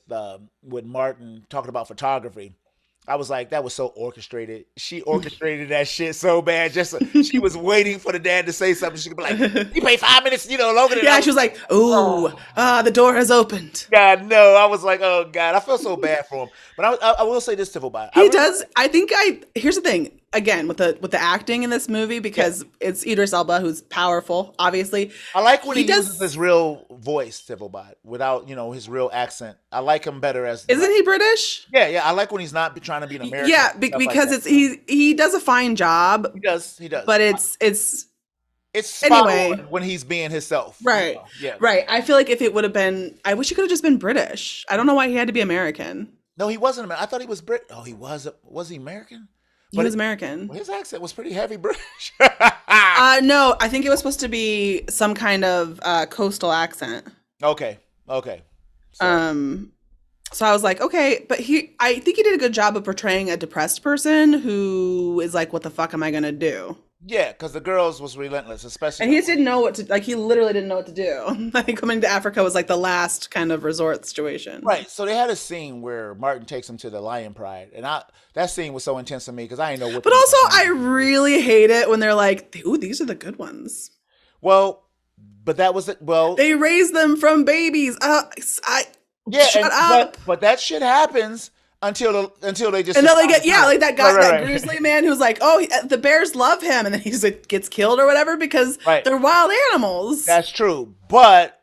Martin talking about photography, I was like, that was so orchestrated. She orchestrated that shit so bad. She was waiting for the dad to say something. She could be like, you pay 5 minutes, longer than. Yeah, she was like, ooh, the door has opened. God, no. I was like, oh God, I feel so bad for him. But I will say this to Tiffle. He does. I think here's the thing. Again, with the acting in this movie, because it's Idris Elba, who's powerful, obviously. I like when he uses his real voice, Tifblebot, without, his real accent. I like him better as. Isn't he British? Yeah. I like when he's not trying to be an American. Yeah, because he does a fine job. He does. But it's spot on when he's being himself. Right. Yeah. Right. I feel like if it would have been, I wish he could have just been British. I don't know why he had to be American. No, he wasn't American. I thought he was Brit. Oh, he was. Was he American? He was American. His accent was pretty heavy British. No, I think it was supposed to be some kind of coastal accent. Okay. So I was like, okay, but I think he did a good job of portraying a depressed person who is like, what the fuck am I gonna do? Yeah, because the girls was relentless, especially. And he just didn't know what to, like, he literally didn't know what to do. I think coming to Africa was like the last kind of resort situation. Right. So they had a scene where Martin takes him to the Lion Pride. And that scene was so intense to me because I didn't know what. But also, I really hate it when they're like, ooh, these are the good ones. Well, but that was it. Well, they raised them from babies. Shut up. But that shit happens. Until they just they get like that guy, that grizzly man who's like, oh, the bears love him, and then he just gets killed or whatever because they're wild animals. That's true, but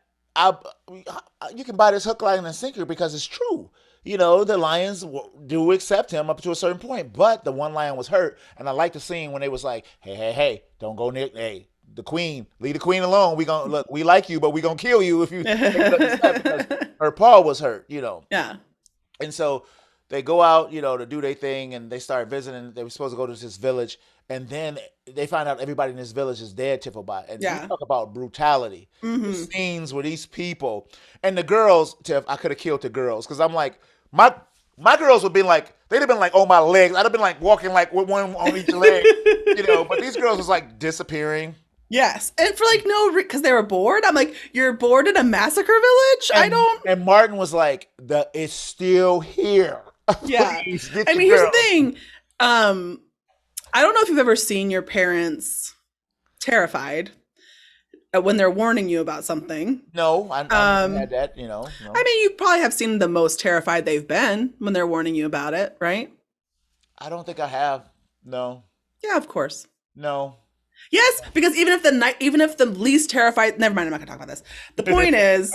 you can buy this hook, line, and sinker because it's true. The lions do accept him up to a certain point, but the one lion was hurt, and I like the scene when they was like, "Hey, hey, hey, don't go near. Hey, the queen, leave the queen alone. We gonna look. We like you, but we gonna kill you if you take another step because her paw was hurt." Yeah. And so they go out, to do their thing, and they start visiting. They were supposed to go to this village, and then they find out everybody in this village is dead, Tiffany. And Yeah. you talk about brutality. The Mm-hmm. scenes with these people and the girls, Tiff. I could have killed the girls because I'm like my girls would be like they'd have been like on my legs. I'd have been like walking like with one on each leg, But these girls was like disappearing. Yes, and for like because they were bored. I'm like, you're bored in a massacre village? I don't. And Martin was like, it's still here. Yeah. Please, I mean, here's the thing. I don't know if you've ever seen your parents terrified when they're warning you about something. No, I had that, No. I mean, you probably have seen the most terrified they've been when they're warning you about it, right? I don't think I have. No. Yeah, of course. No. Yes, because even if the least terrified, never mind, I'm not gonna talk about this. The point is,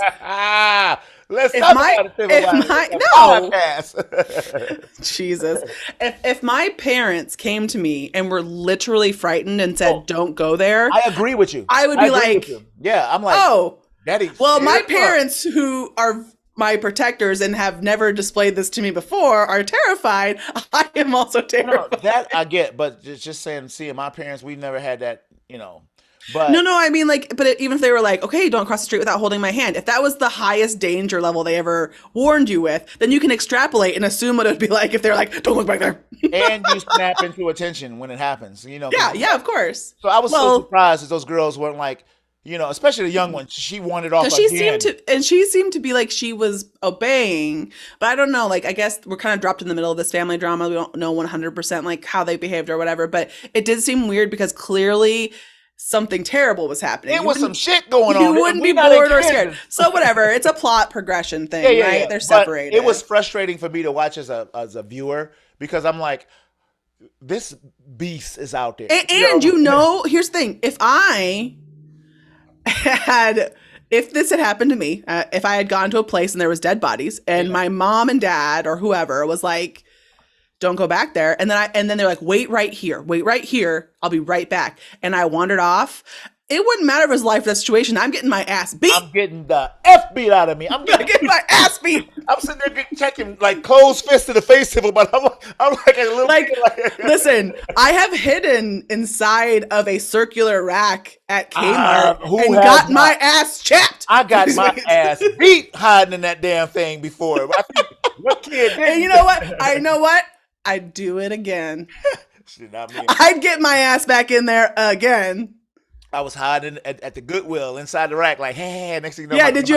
let's talk about it. Jesus, if my parents came to me and were literally frightened and said, "Don't go there," I agree with you. I would be like, "Yeah," I'm like, "Oh, Daddy." Well, my parents, who are my protectors and have never displayed this to me before, are terrified. I am also terrified. No, that I get, but just saying, seeing my parents, we never had that, But no, I mean, like, but even if they were like, okay, don't cross the street without holding my hand. If that was the highest danger level they ever warned you with, then you can extrapolate and assume what it would be like if they're like, don't look back there. And you snap into attention when it happens, Yeah, of course. So I was so surprised that those girls weren't like, especially the young one. She wanted off again. She seemed to be like she was obeying, but I don't know. Like, I guess we're kind of dropped in the middle of this family drama. We don't know 100% like how they behaved or whatever, but it did seem weird because clearly something terrible was happening. It was some shit going on. You wouldn't be bored or scared. So whatever. It's a plot progression thing, right? Yeah. They're separated. But it was frustrating for me to watch as a viewer because I'm like, this beast is out there. And here's the thing. If this had happened to me, if I had gone to a place and there was dead bodies and my mom and dad or whoever was like, don't go back there. And then they're like, wait right here. I'll be right back. And I wandered off. It wouldn't matter if it was life or death situation. I'm getting my ass beat. I'm getting the F beat out of me. I'm getting my ass beat. I'm sitting there checking like closed fist to the face table, but I'm like a little listen, I have hidden inside of a circular rack at Kmart and got my ass chapped. I got my ass beat hiding in that damn thing before. I think, what kid did? And you know what? I'd do it again. I'd get my ass back in there again. I was hiding at the Goodwill inside the rack, like, hey, next thing you know. Yeah, did you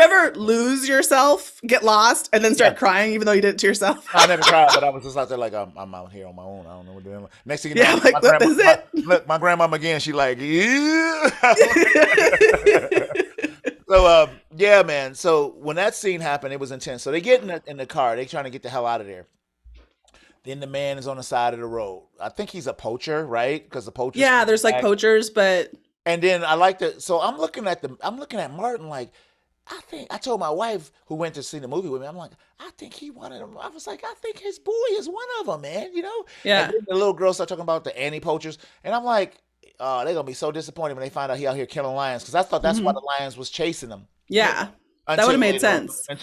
ever lose yourself, get lost, and then start crying even though you did it to yourself? I never cried, but I was just out there like, I'm out here on my own. I don't know what to do. Next thing you know, like, this is it. Look, my grandmama again, she like, yeah. So, yeah, man. So when that scene happened, it was intense. So they get in the car. They trying to get the hell out of there. Then the man is on the side of the road. I think he's a poacher, right? Because the poachers. Yeah, there's like poachers, but. And then I like the. So I'm looking at Martin like, I told my wife who went to see the movie with me, I'm like, I think he wanted him. I was like, I think his boy is one of them, man. Yeah. And then the little girl started talking about the anti-poachers, and I'm like, they're gonna be so disappointed when they find out he out here killing lions because I thought that's why the lions was chasing them. Yeah. That would have made sense. But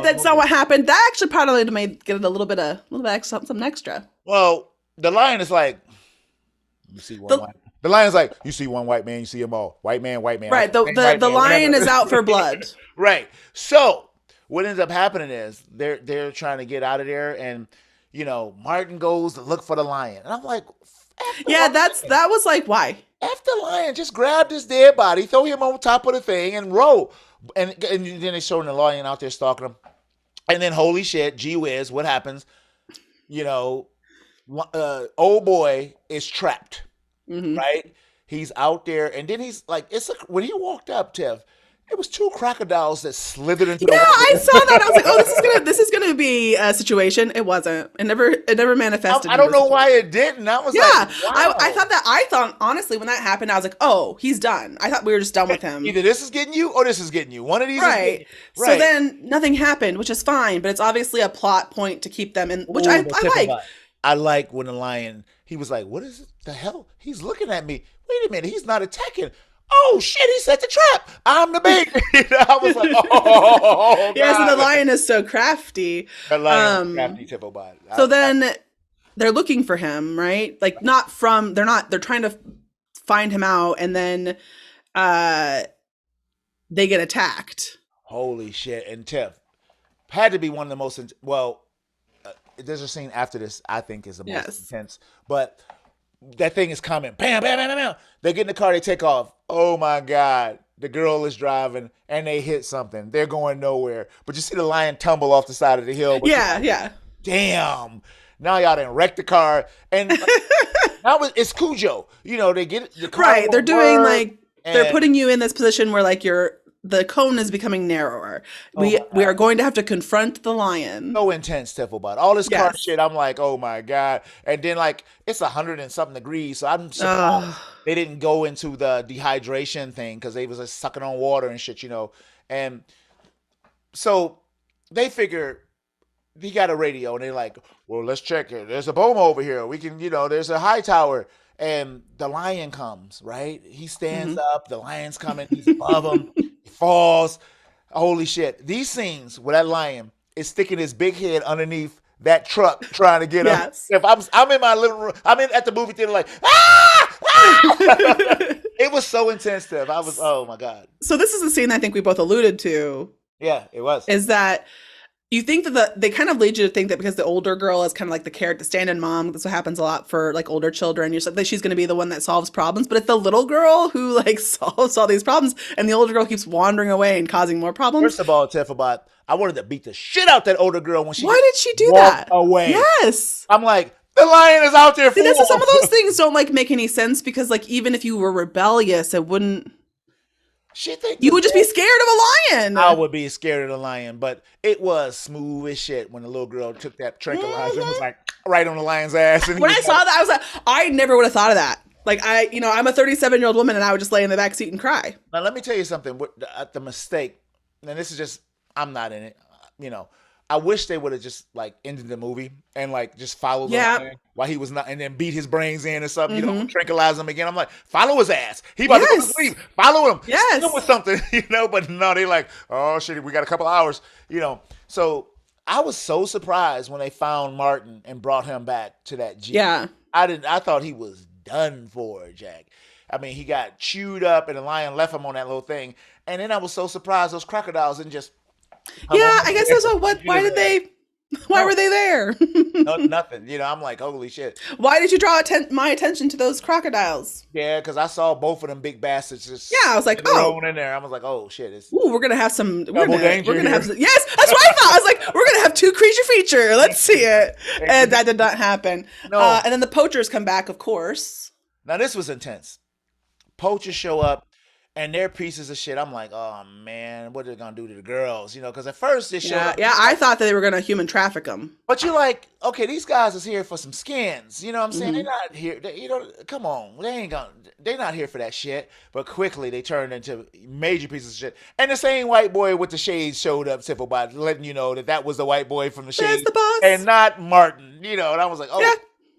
that's not what happened. That actually probably made get a little bit something extra. Well, the lion is like, you see one white. The lion's like, you see one white man, you see them all. White man, white man. Right. The lion is out for blood. Right. So what ends up happening is they're trying to get out of there, and Martin goes to look for the lion, and I'm like, that was like, why? F the lion, just grab this dead body, throw him on top of the thing, and roll. And then they showing the lion out there stalking him. And then, holy shit, gee whiz, what happens? Old boy is trapped, right? He's out there. And then he's like, when he walked up, Tiff, It was two crocodiles that slithered into the Yeah, water. I saw that. I was like, oh, this is gonna be a situation. It wasn't. It never manifested. I don't into a know why situation. it didn't. I was Yeah, like, wow. I thought honestly when that happened, I was like, oh, he's done. I thought we were just done with him. Either this is getting you or this is getting you. One of these is getting Right. you. So Right. then nothing happened, which is fine, but it's obviously a plot point to keep them in, which Ooh, I the tip like. of it. I like when the lion, he was like, what is it? The hell? He's looking at me. Wait a minute. He's not attacking. Oh, shit. He set the trap. I'm the bait. I was like, oh, Yeah, so the God. lion is so crafty. The lion is crafty tip of it. So then they're looking for him, right? Like they're trying to find him out, and then they get attacked. Holy shit. And Tiff had to be one of the most, there's a scene after this I think is the most intense. But that thing is coming. Bam, bam, bam, bam, bam. They get in the car, they take off. Oh my God. The girl is driving and they hit something. They're going nowhere. But you see the lion tumble off the side of the hill. Yeah. Damn. Now y'all done wrecked the car. And now it's Cujo. You know, they get the car. Right. They're doing they're putting you in this position where like the cone is becoming narrower. We are going to have to confront the lion. So intense, Tifflebot. All this car shit, I'm like, oh my God. And then like it's 100 and something degrees. So I'm surprised they didn't go into the dehydration thing because they was like sucking on water and shit, you know. And so they figure he got a radio and they're like, well, let's check it. There's a boma over here. We can, there's a high tower. And the lion comes, right? He stands up. The lion's coming. He's above him. He falls. Holy shit. These scenes where that lion is sticking his big head underneath that truck trying to get him. If I'm in my living room, I'm at the movie theater like, ah! It was so intense, Steph. I was, oh my God. So this is the scene I think we both alluded to. Yeah, it was. Is that you think that they kind of lead you to think that because the older girl is kind of like the stand-in mom, that's what happens a lot for like older children. You're like that she's going to be the one that solves problems, but it's the little girl who like solves all these problems, and the older girl keeps wandering away and causing more problems. First of all, Tiffabot, I wanted to beat the shit out that older girl when she. Why did she do that? Away. Yes. I'm like, the lion is out there. See, some of those things don't like make any sense because like even if you were rebellious, it wouldn't. You would just be scared of a lion. I would be scared of the lion, but it was smooth as shit when the little girl took that tranquilizer and was like right on the lion's ass. And when I saw that, I was like, I never would have thought of that. Like I'm a 37-year-old woman and I would just lay in the back seat and cry. Now let me tell you something. The mistake, and this is just I'm not in it. I wish they would have just like ended the movie and like just followed the lion while he was not, and then beat his brains in or something. Tranquilize him again. I'm like, follow his ass. He about to go to sleep. Follow him. Yes. Hit him with something. But no, they like, oh shit, we got a couple hours. So I was so surprised when they found Martin and brought him back to that Jeep. Yeah. I thought he was done for, Jack. I mean, he got chewed up and the lion left him on that little thing. And then I was so surprised those crocodiles didn't just. I guess that's what. Why did they? Why were they there? No, nothing. I'm like, holy shit. Why did you draw my attention to those crocodiles? Yeah, because I saw both of them big bastards just. Yeah, I was like, thrown in there. I was like, oh shit. Ooh, we're gonna have some. We're gonna have some, yes, that's what I thought. I was like, we're gonna have two creature feature. Let's see it. And that did not happen. No. And then the poachers come back, of course. Now this was intense. Poachers show up. And they're pieces of shit. I'm like, oh man, what are they gonna do to the girls? Because at first they showed up. Yeah, I thought that they were gonna human traffic them. But you're like, okay, these guys is here for some skins. You know what I'm saying? They're not here. Come on, they're not here for that shit. But quickly they turned into major pieces of shit. And the same white boy with the shades showed up, simple by letting you know that was the white boy from the shades, the boss, and not Martin. And I was like, oh. Yeah.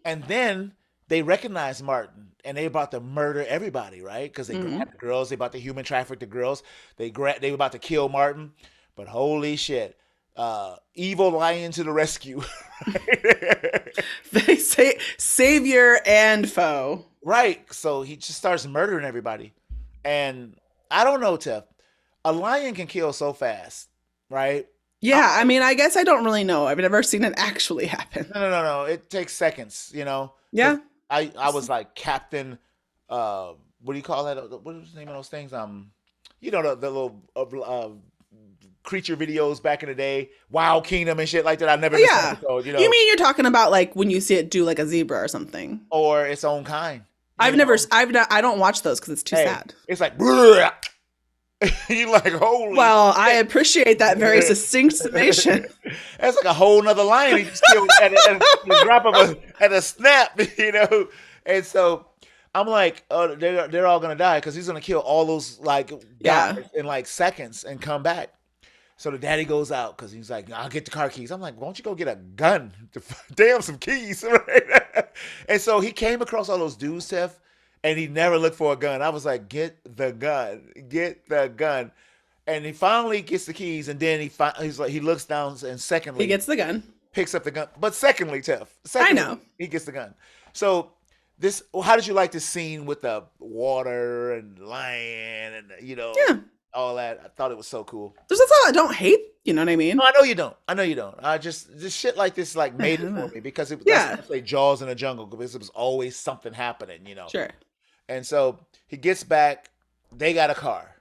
And then they recognized Martin. And they about to murder everybody, right? Because they grabbed the girls. They about to human traffic the girls. They were about to kill Martin. But holy shit. Evil lion to the rescue. They say savior and foe. Right. So he just starts murdering everybody. And I don't know, Tiff. A lion can kill so fast, right? Yeah, I mean, I guess I don't really know. I've never seen it actually happen. No. It takes seconds, Yeah. I was like Captain, what do you call that? What was the name of those things? The little creature videos back in the day, Wild Kingdom and shit like that. I never. Yeah. You mean you're talking about like when you see it do like a zebra or something, or its own kind? I don't watch those because it's too sad. It's like, You like, holy Well, I shit. appreciate that very succinct summation. That's like a whole nother lion he just killed at the drop of at a snap, you know. And so I'm like, oh, they're all gonna die because he's gonna kill all those like guys Yeah. in like seconds and come back. So the daddy goes out because he's like, I'll get the car keys. I'm like, why don't you go get a gun? Damn, some keys. Right? And so he came across all those dudes, Steph, and he never looked for a gun. I was like, get the gun. Get the gun. And he finally gets the keys, and then he's like, he looks down, and He secondly, gets the gun. picks up the gun. But secondly, Tiff, I secondly, know. he gets the gun. So this, how did you like this scene with the water and lion and Yeah. all that? I thought it was so cool. There's that's all I don't hate. You know what I mean? No, I know you don't. I know you don't. I just this shit like this like made it for me because that's Yeah. why I say Jaws in the jungle because it was always something happening. Sure. And so he gets back. They got a car.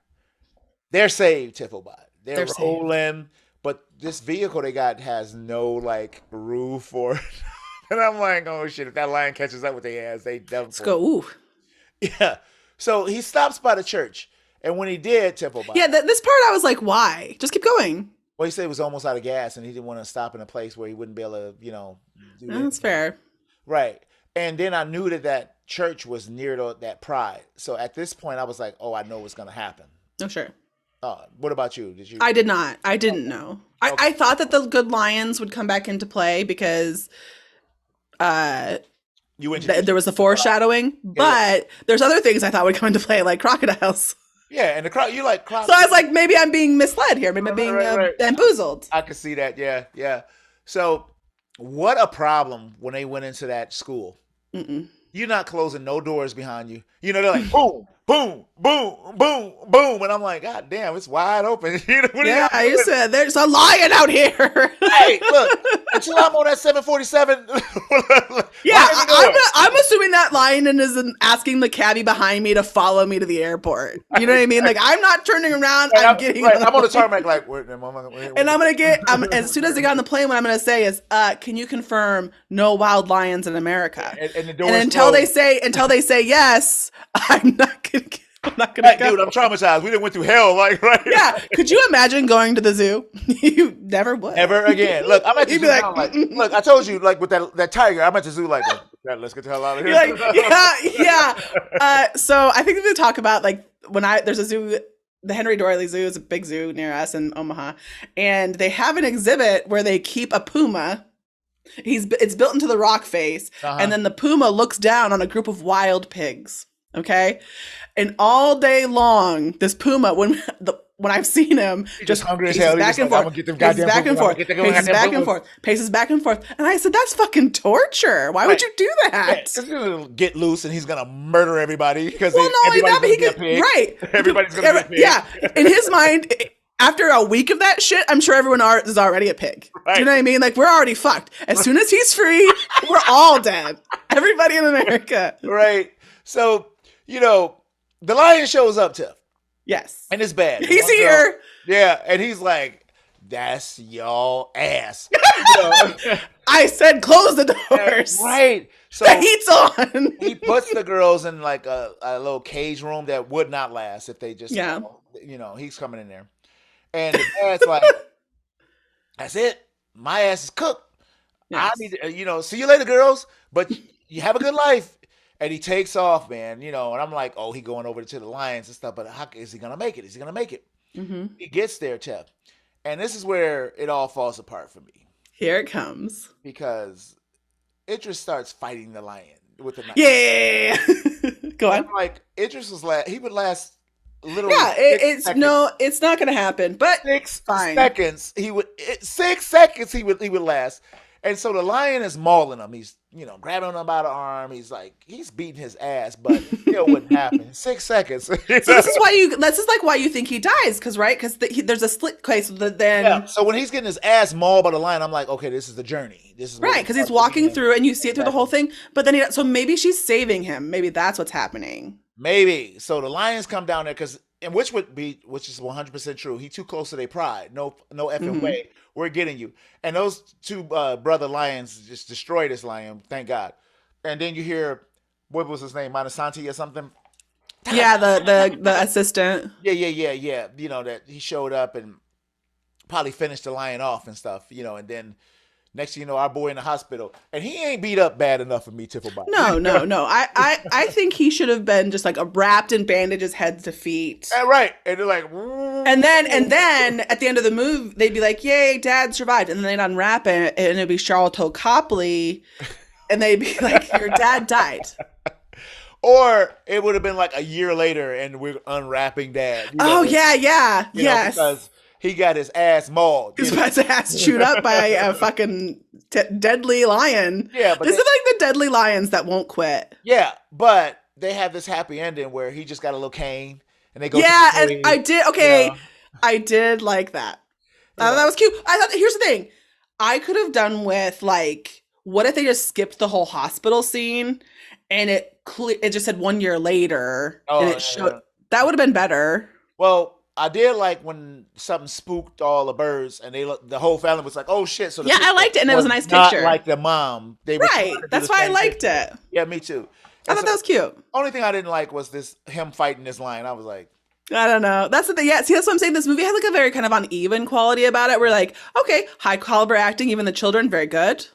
They're saved, Tiffobot. They're Saved. rolling, but this vehicle they got has no like roof or. And I'm like, oh shit! If that lion catches up with their ass, they done Let's for. go. Ooh. Yeah. So he stops by the church, and when he did, Tiffobot. Yeah, this part I was like, why? Just keep going. Well, he said he was almost out of gas, and he didn't want to stop in a place where he wouldn't be able to, do That's anything. fair. Right. And then I knew that church was near that pride. So at this point, I was like, oh, I know what's going to happen. Oh, sure. What about you? Did you? I did not. I didn't know. Okay. I thought that the good lions would come back into play because You went there was a foreshadowing, but there's other things I thought would come into play, like crocodiles. Yeah, and the crowd, you like crowd. So I was like, maybe I'm being misled here. Maybe I'm being Right. bamboozled. I could see that. Yeah, yeah. So, what a problem when they went into that school. Mm-mm. You're not closing no doors behind you. They're like boom, boom, boom, boom, boom, and I'm like, God damn, it's wide open. What Yeah, are you said there's a lion out here. Hey, look, until I'm on that 747. Yeah, I'm assuming that lion is asking the cabbie behind me to follow me to the airport. You know what I mean? Like, I'm not turning around. Right, I'm getting. Right, I'm on the tarmac like, where and I'm gonna get. As soon as I got on the plane, what I'm gonna say is, "Can you confirm no wild lions in America?" And the doors And until they say yes, I'm not gonna. I'm not gonna Right, go. dude, I'm traumatized. We didn't went through hell, like, right? Yeah. Could you imagine going to the zoo? You never would. Ever again. Look, I'm at the You'd zoo be like, now, like, look, I told you, like, with that tiger, I'm at the zoo, like, let's get the hell out of here. You're like, yeah. So I think we talk about like there's a zoo, the Henry Doorly Zoo is a big zoo near us in Omaha, and they have an exhibit where they keep a puma. It's built into the rock face, and then the puma looks down on a group of wild pigs. Okay, and all day long, this puma when I've seen him, just hungry as paces hell. back and forth, paces back and forth, paces back and forth, paces back and forth, and I said, "That's fucking torture. Why would you do that?" He's gonna get loose and he's gonna murder everybody because Well, not only that, but he could right. Everybody's gonna be a pig. Yeah, in his mind. After a week of that shit, I'm sure everyone is already a pig. Right. Do you know what I mean? Like, we're already fucked. As soon as he's free, we're all dead. Everybody in America. Right. So, the lion shows up, Tiff. Yes. And it's bad. He's here. Yeah. And he's like, that's y'all ass. I said close the doors. Right. So the heat's on. He puts the girls in like a little cage room that would not last if they just, he's coming in there. And the dad's like, that's it. My ass is cooked. Yes. I need to, see you later, girls. But you have a good life. And he takes off, man, and I'm like, oh, he going over to the lions and stuff. But how is he going to make it? Is he going to make it? Mm-hmm. He gets there, Tiff. And this is where it all falls apart for me. Here it comes. Because Idris starts fighting the lion with the knife. Yeah. Go on. Like, Idris he would last literally. Yeah, it's not going to happen. But 6 seconds. 6 seconds he would last. And so the lion is mauling him. He's, grabbing him by the arm. He's beating his ass, but it still wouldn't happen. 6 seconds. So this is why you think he dies, because there's a split case. So when he's getting his ass mauled by the lion, I'm like, okay, this is the journey. This is right, because he's walking through, and you see it through the whole thing. But then so maybe she's saving him. Maybe that's what's happening. Maybe. So the lions come down there which is 100% true. He too close to their pride. No effing way. We're getting you. And those two brother lions just destroy this lion. Thank God. And then you hear, what was his name? Manasanti or something? Yeah, the assistant. Yeah. That he showed up and probably finished the lion off and stuff. And then next thing you know, our boy in the hospital, and he ain't beat up bad enough for me, Tifflebot. No. I think he should have been just like wrapped in bandages, head to feet. Right, and they're like, and then at the end of the movie, they'd be like, "Yay, Dad survived!" And then they'd unwrap it, and it'd be Charlton Copley, and they'd be like, "Your dad died." Or it would have been like a year later, and we're unwrapping Dad. Yeah. Yes. Because he got his ass mauled. His ass chewed up by a fucking deadly lion. Yeah, but this is like the deadly lions that won't quit. Yeah, but they have this happy ending where he just got a little cane, and they go. Yeah, and I did. Okay, I did like that. That was cute. I thought. Here's the thing. I could have done with like, what if they just skipped the whole hospital scene, and it just said 1 year later, and it showed that would have been better. Well, I did like when something spooked all the birds, and the whole family was like, "Oh shit!" So I liked it, and it was a nice not picture. Like the mom, right? That's why I liked it. Yeah, me too. I thought that was cute. Only thing I didn't like was him fighting this lion. I was like, I don't know. That's the thing. Yeah, see, that's what I'm saying. This movie had like a very kind of uneven quality about it. We're like, okay, high caliber acting, even the children, very good,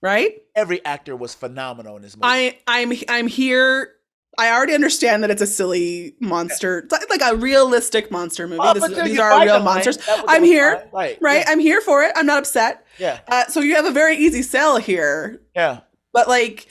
right? Every actor was phenomenal in this movie. I'm here. I already understand that it's a silly monster, it's like a realistic monster movie. These are real monsters. I'm here, right? Yeah. I'm here for it. I'm not upset. Yeah. So you have a very easy sell here. Yeah. But like,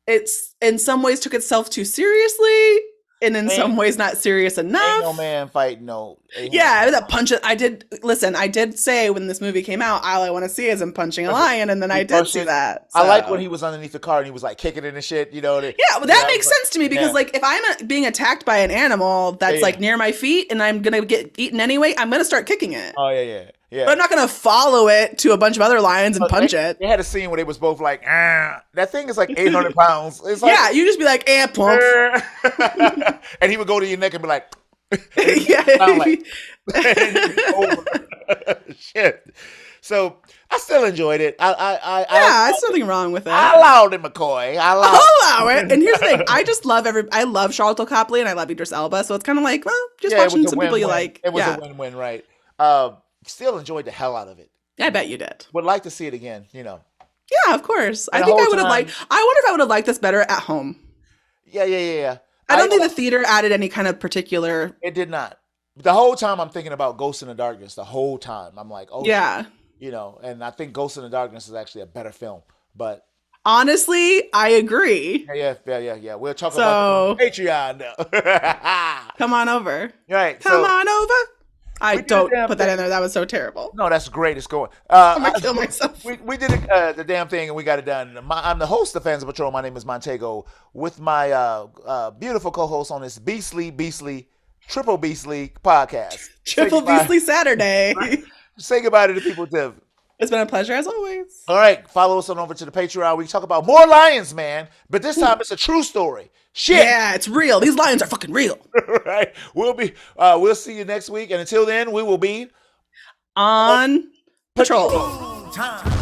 it's in some ways took itself too seriously, and in some ways not serious enough. Ain't no man fighting no. Yeah, that punch. I did say when this movie came out, all I want to see is him punching a lion, and then I did see that. So. I like when he was underneath the car and he was like kicking it and shit. Yeah, well, that makes sense to me because like if I'm being attacked by an animal that's like near my feet and I'm gonna get eaten anyway, I'm gonna start kicking it. Oh yeah. But I'm not gonna follow it to a bunch of other lions and punch it. They had a scene where they was both like, that thing is like 800 pounds. It's like, you just be like, pump. And he would go to your neck and be like, yeah. Shit. So I still enjoyed it. There's nothing wrong with it. I allowed it, McCoy. I'll allow it. And here's the thing: I just love I love Charlton Copley and I love Idris Elba. So it's kind of like, well, just watching some people you like. It was a win-win, right? Still enjoyed the hell out of it. I bet you did. Would like to see it again. Yeah, of course. I think I would have liked. I wonder if I would have liked this better at home. Yeah. I don't think the theater added any kind of particular. It did not. The whole time I'm thinking about Ghost in the Darkness. The whole time I'm like, oh yeah, and I think Ghost in the Darkness is actually a better film. But honestly, I agree. Yeah. We'll talk about the Patreon now. Come on over. Right. Come on over. I don't put that in there. That was so terrible. No, that's great. It's going. I'm gonna kill myself. We did the damn thing and we got it done. I'm the host of Fans of Patrol. My name is Montego with my beautiful co-host on this beastly, triple beastly podcast. Triple beastly Saturday. Say goodbye to the people, Tiff. It's been a pleasure as always. All right, follow us on over to the Patreon. We talk about more lions, man, but this time it's a true story. Shit. Yeah, it's real. These lions are fucking real. Right. We'll see you next week, and until then, we will be on patrol. Time.